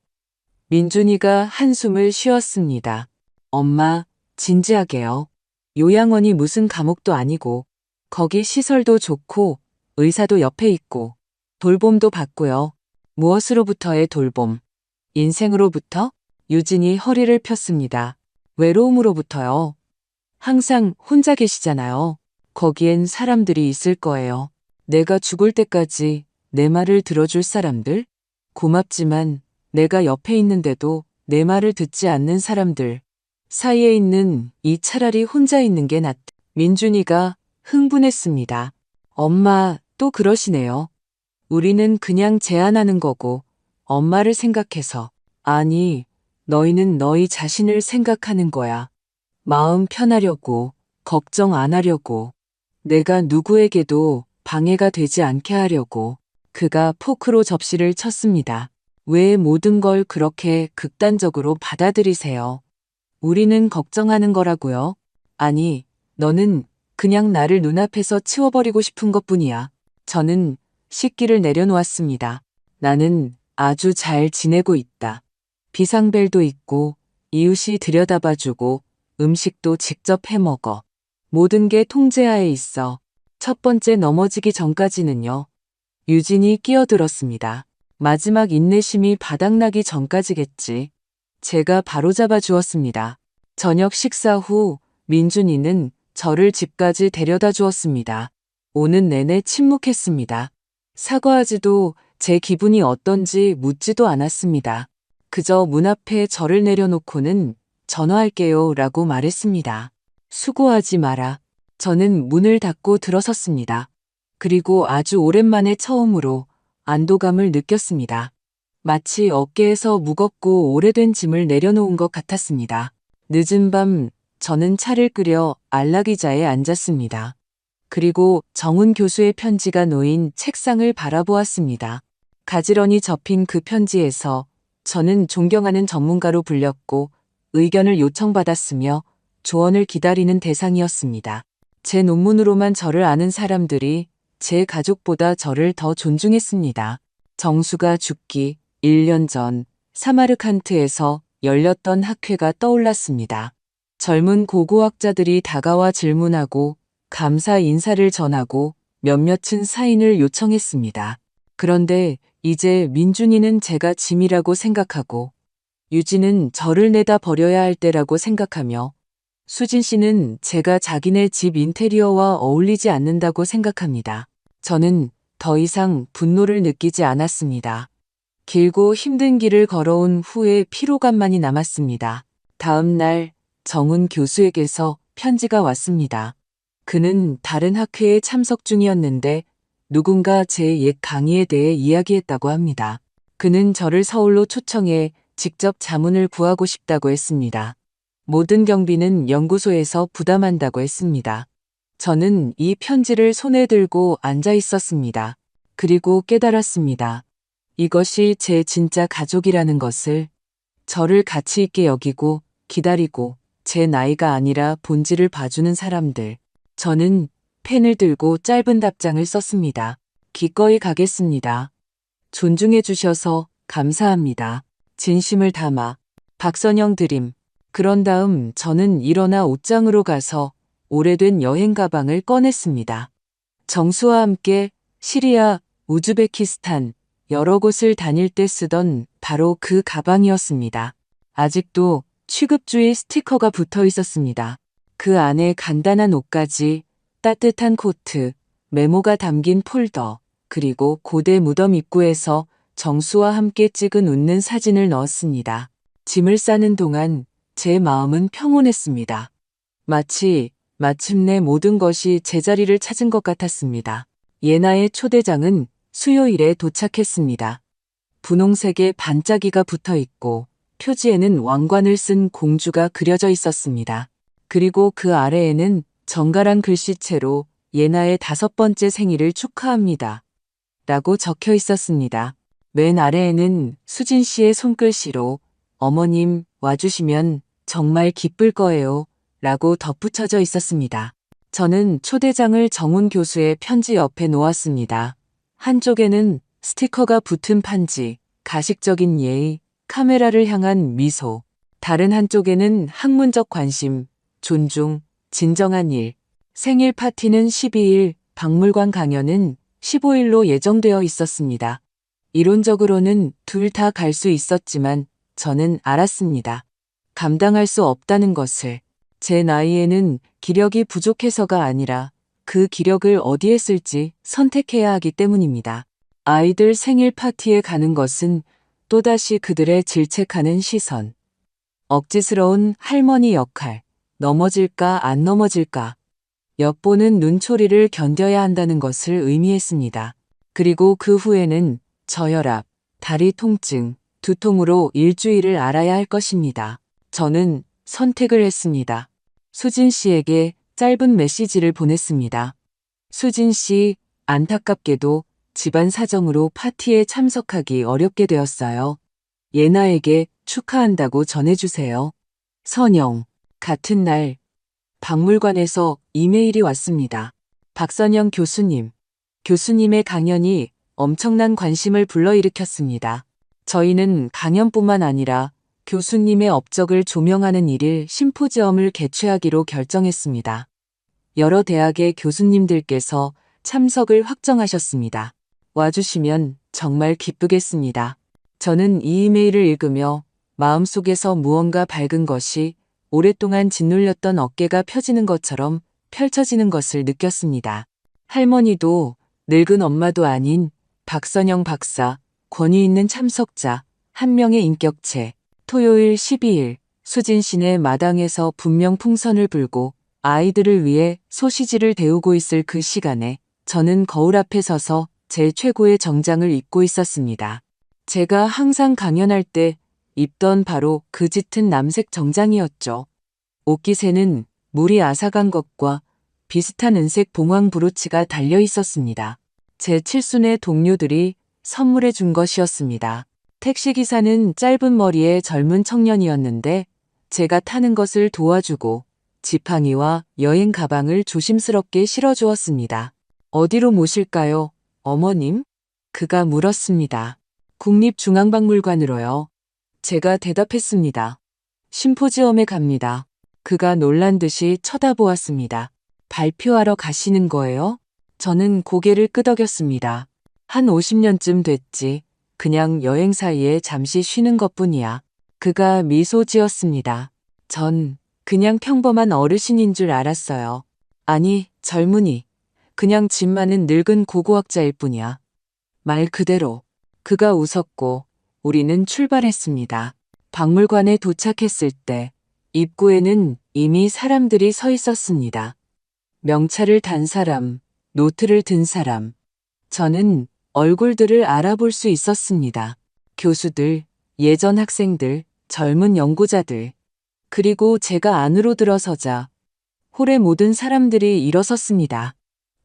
민준이가 한숨을 쉬었습니다. 엄마, 진지하게요. 요양원이 무슨 감옥도 아니고 거기 시설도 좋고 의사도 옆에 있고 돌봄도 받고요. 무엇으로부터의 돌봄? 인생으로부터? 유진이 허리를 폈습니다. 외로움으로부터요. 항상 혼자 계시잖아요. 거기엔 사람들이 있을 거예요. 내가 죽을 때까지 내 말을 들어줄 사람들? 고맙지만 내가 옆에 있는데도 내 말을 듣지 않는 사람들 사이에 있는 이 차라리 혼자 있는 게 낫다. 민준이가 흥분했습니다. 엄마 또 그러시네요. 우리는 그냥 제안하는 거고 엄마를 생각해서. 아니, 너희는 너희 자신을 생각하는 거야. 마음 편하려고, 걱정 안 하려고, 내가 누구에게도 방해가 되지 않게 하려고. 그가 포크로 접시를 쳤습니다. 왜 모든 걸 그렇게 극단적으로 받아들이세요? 우리는 걱정하는 거라고요. 아니, 너는 그냥 나를 눈앞에서 치워버리고 싶은 것뿐이야. 저는 식기를 내려놓았습니다. 나는 아주 잘 지내고 있다. 비상벨도 있고 이웃이 들여다봐주고 음식도 직접 해먹어. 모든 게 통제하에 있어. 첫 번째 넘어지기 전까지는요. 유진이 끼어들었습니다. 마지막 인내심이 바닥나기 전까지겠지. 제가 바로잡아 주었습니다. 저녁 식사 후 민준이는 저를 집까지 데려다 주었습니다. 오는 내내 침묵했습니다. 사과하지도 제 기분이 어떤지 묻지도 않았습니다. 그저 문 앞에 저를 내려놓고는 전화할게요 라고 말했습니다. 수고하지 마라. 저는 문을 닫고 들어섰습니다. 그리고 아주 오랜만에 처음으로 안도감을 느꼈습니다. 마치 어깨에서 무겁고 오래된 짐을 내려놓은 것 같았습니다. 늦은 밤 저는 차를 끓여 안락의자에 앉았습니다. 그리고 정훈 교수의 편지가 놓인 책상을 바라보았습니다. 가지런히 접힌 그 편지에서 저는 존경하는 전문가로 불렸고 의견을 요청받았으며 조언을 기다리는 대상이었습니다. 제 논문으로만 저를 아는 사람들이 제 가족보다 저를 더 존중했습니다. 정수가 죽기 1년 전 사마르칸트에서 열렸던 학회가 떠올랐습니다. 젊은 고고학자들이 다가와 질문하고 감사 인사를 전하고 몇몇은 사인을 요청했습니다. 그런데 이제 민준이는 제가 짐이라고 생각하고 유진은 저를 내다 버려야 할 때라고 생각하며 수진 씨는 제가 자기네 집 인테리어와 어울리지 않는다고 생각합니다. 저는 더 이상 분노를 느끼지 않았습니다. 길고 힘든 길을 걸어온 후에 피로감만이 남았습니다. 다음 날 정훈 교수에게서 편지가 왔습니다. 그는 다른 학회에 참석 중이었는데 누군가 제 옛 강의에 대해 이야기했다고 합니다. 그는 저를 서울로 초청해 직접 자문을 구하고 싶다고 했습니다. 모든 경비는 연구소에서 부담한다고 했습니다. 저는 이 편지를 손에 들고 앉아 있었습니다. 그리고 깨달았습니다. 이것이 제 진짜 가족이라는 것을, 저를 가치 있게 여기고 기다리고 제 나이가 아니라 본질을 봐주는 사람들. 저는 펜을 들고 짧은 답장을 썼습니다. 기꺼이 가겠습니다. 존중해 주셔서 감사합니다. 진심을 담아. 박선영 드림. 그런 다음 저는 일어나 옷장으로 가서 오래된 여행 가방을 꺼냈습니다. 정수와 함께 시리아, 우즈베키스탄, 여러 곳을 다닐 때 쓰던 바로 그 가방이었습니다. 아직도 취급주의 스티커가 붙어 있었습니다. 그 안에 간단한 옷가지, 따뜻한 코트, 메모가 담긴 폴더, 그리고 고대 무덤 입구에서 정수와 함께 찍은 웃는 사진을 넣었습니다. 짐을 싸는 동안 제 마음은 평온했습니다. 마치 마침내 모든 것이 제자리를 찾은 것 같았습니다. 예나의 초대장은 수요일에 도착했습니다. 분홍색의 반짝이가 붙어 있고 표지에는 왕관을 쓴 공주가 그려져 있었습니다. 그리고 그 아래에는 정갈한 글씨체로 예나의 5번째 생일을 축하합니다. 라고 적혀 있었습니다. 맨 아래에는 수진 씨의 손글씨로 어머님 와주시면 정말 기쁠 거예요. 라고 덧붙여져 있었습니다. 저는 초대장을 정훈 교수의 편지 옆에 놓았습니다. 한쪽에는 스티커가 붙은 판지, 가식적인 예의, 카메라를 향한 미소. 다른 한쪽에는 학문적 관심, 존중, 진정한 일. 생일 파티는 12일, 박물관 강연은 15일로 예정되어 있었습니다. 이론적으로는 둘 다 갈 수 있었지만 저는 알았습니다. 감당할 수 없다는 것을. 제 나이에는 기력이 부족해서가 아니라 그 기력을 어디에 쓸지 선택해야 하기 때문입니다. 아이들 생일 파티에 가는 것은 또다시 그들의 질책하는 시선. 억지스러운 할머니 역할. 넘어질까 안 넘어질까. 엿보는 눈초리를 견뎌야 한다는 것을 의미했습니다. 그리고 그 후에는 저혈압, 다리 통증, 두통으로 일주일을 알아야 할 것입니다. 저는 선택을 했습니다. 수진 씨에게 짧은 메시지를 보냈습니다. 수진 씨, 안타깝게도 집안 사정으로 파티에 참석하기 어렵게 되었어요. 예나에게 축하한다고 전해주세요. 선영. 같은 날 박물관에서 이메일이 왔습니다. 박선영 교수님. 교수님의 강연이 엄청난 관심을 불러일으켰습니다. 저희는 강연뿐만 아니라 교수님의 업적을 조명하는 일일 심포지엄을 개최하기로 결정했습니다. 여러 대학의 교수님들께서 참석을 확정하셨습니다. 와주시면 정말 기쁘겠습니다. 저는 이 이메일을 읽으며 마음속에서 무언가 밝은 것이 오랫동안 짓눌렸던 어깨가 펴지는 것처럼 펼쳐지는 것을 느꼈습니다. 할머니도 늙은 엄마도 아닌 박선영 박사, 권위 있는 참석자, 한 명의 인격체. 토요일 12일 수진시내 마당에서 분명 풍선을 불고 아이들을 위해 소시지를 데우고 있을 그 시간에 저는 거울 앞에 서서 제 최고의 정장을 입고 있었습니다. 제가 항상 강연할 때 입던 바로 그 짙은 남색 정장이었죠. 옷깃에는 물이 앗아간 것과 비슷한 은색 봉황 브로치가 달려 있었습니다. 제 칠순의 동료들이 선물해 준 것이었습니다. 택시기사는 짧은 머리의 젊은 청년이었는데 제가 타는 것을 도와주고 지팡이와 여행 가방을 조심스럽게 실어주었습니다. 어디로 모실까요, 어머님? 그가 물었습니다. 국립중앙박물관으로요. 제가 대답했습니다. 심포지엄에 갑니다. 그가 놀란 듯이 쳐다보았습니다. 발표하러 가시는 거예요? 저는 고개를 끄덕였습니다. 한 50년쯤 됐지. 그냥 여행 사이에 잠시 쉬는 것뿐이야. 그가 미소 지었습니다. 전 그냥 평범한 어르신인 줄 알았어요. 아니, 젊은이. 그냥 집 많은 늙은 고고학자일 뿐이야. 말 그대로. 그가 웃었고 우리는 출발했습니다. 박물관에 도착했을 때 입구에는 이미 사람들이 서 있었습니다. 명찰을 단 사람, 노트를 든 사람. 저는 얼굴들을 알아볼 수 있었습니다. 교수들, 예전 학생들, 젊은 연구자들. 그리고 제가 안으로 들어서자 홀의 모든 사람들이 일어섰습니다.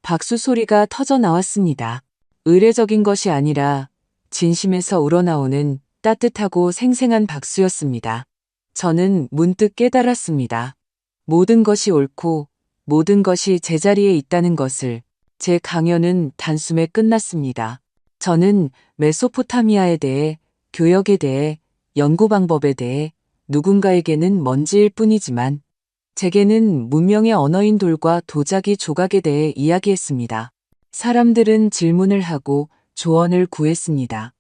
박수 소리가 터져 나왔습니다. 의례적인 것이 아니라 진심에서 우러나오는 따뜻하고 생생한 박수였습니다. 저는 문득 깨달았습니다. 모든 것이 옳고 모든 것이 제자리에 있다는 것을. 제 강연은 단숨에 끝났습니다. 저는 메소포타미아에 대해, 교역에 대해, 연구 방법에 대해 누군가에게는 먼지일 뿐이지만 제게는 문명의 언어인 돌과 도자기 조각에 대해 이야기했습니다. 사람들은 질문을 하고 조언을 구했습니다.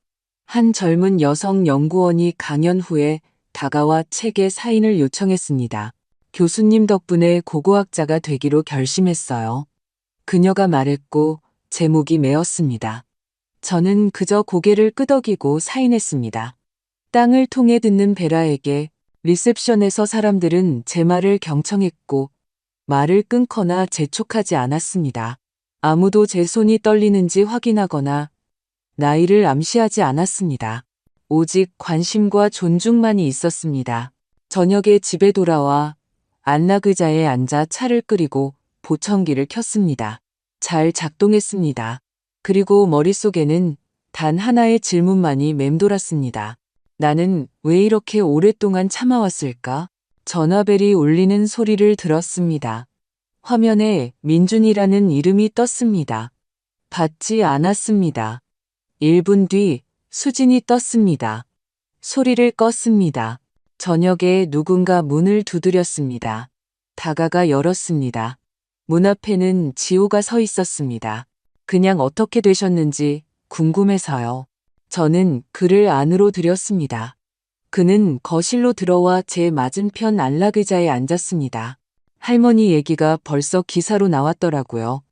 한 젊은 여성 연구원이 강연 후에 다가와 책의 사인을 요청했습니다. 교수님 덕분에 고고학자가 되기로 결심했어요. 그녀가 말했고 제목이 메었습니다. 저는 그저 고개를 끄덕이고 사인했습니다. 땅을 통해 듣는 베라에게 리셉션에서 사람들은 제 말을 경청했고 말을 끊거나 재촉하지 않았습니다. 아무도 제 손이 떨리는지 확인하거나 나이를 암시하지 않았습니다. 오직 관심과 존중만이 있었습니다. 저녁에 집에 돌아와 안락 의자에 앉아 차를 끓이고 보청기를 켰습니다. 잘 작동했습니다. 그리고 머릿속에는 단 하나의 질문만이 맴돌았습니다. 나는 왜 이렇게 오랫동안 참아왔을까? 전화벨이 울리는 소리를 들었습니다. 화면에 민준이라는 이름이 떴습니다. 받지 않았습니다. 1분 뒤 수진이 떴습니다. 소리를 껐습니다. 저녁에 누군가 문을 두드렸습니다. 다가가 열었습니다. 문 앞에는 지호가 서 있었습니다. 그냥 어떻게 되셨는지 궁금해서요. 저는 그를 안으로 들였습니다. 그는 거실로 들어와 제 맞은편 안락의자에 앉았습니다. 할머니 얘기가 벌써 기사로 나왔더라고요.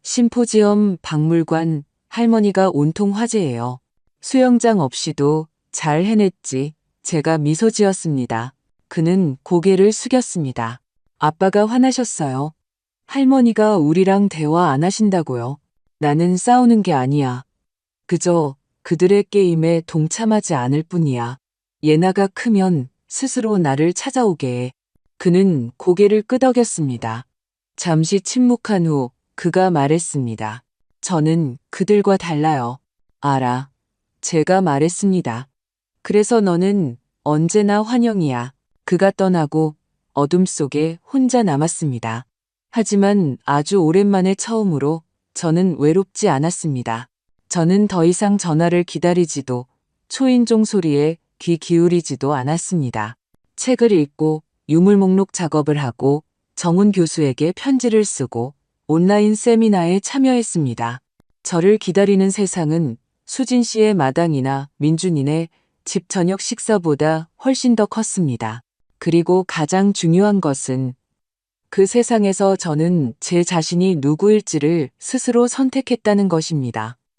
심포지엄, 박물관, 할머니가 온통 화제예요. 수영장 없이도 잘 해냈지. 제가 미소 지었습니다. 그는 고개를 숙였습니다. 아빠가 화나셨어요. 할머니가 우리랑 대화 안 하신다고요. 나는 싸우는 게 아니야. 그저 그들의 게임에 동참하지 않을 뿐이야. 예나가 크면 스스로 나를 찾아오게 해. 그는 고개를 끄덕였습니다. 잠시 침묵한 후 그가 말했습니다. 저는 그들과 달라요. 알아. 제가 말했습니다. 그래서 너는 언제나 환영이야. 그가 떠나고 어둠 속에 혼자 남았습니다. 하지만 아주 오랜만에 처음으로 저는 외롭지 않았습니다. 저는 더 이상 전화를 기다리지도 초인종 소리에 귀 기울이지도 않았습니다. 책을 읽고 유물 목록 작업을 하고 정훈 교수에게 편지를 쓰고 온라인 세미나에 참여했습니다. 저를 기다리는 세상은 수진 씨의 마당이나 민준이네 집 저녁 식사보다 훨씬 더 컸습니다. 그리고 가장 중요한 것은 그 세상에서 저는 제 자신이 누구일지를 스스로 선택했다는 것입니다.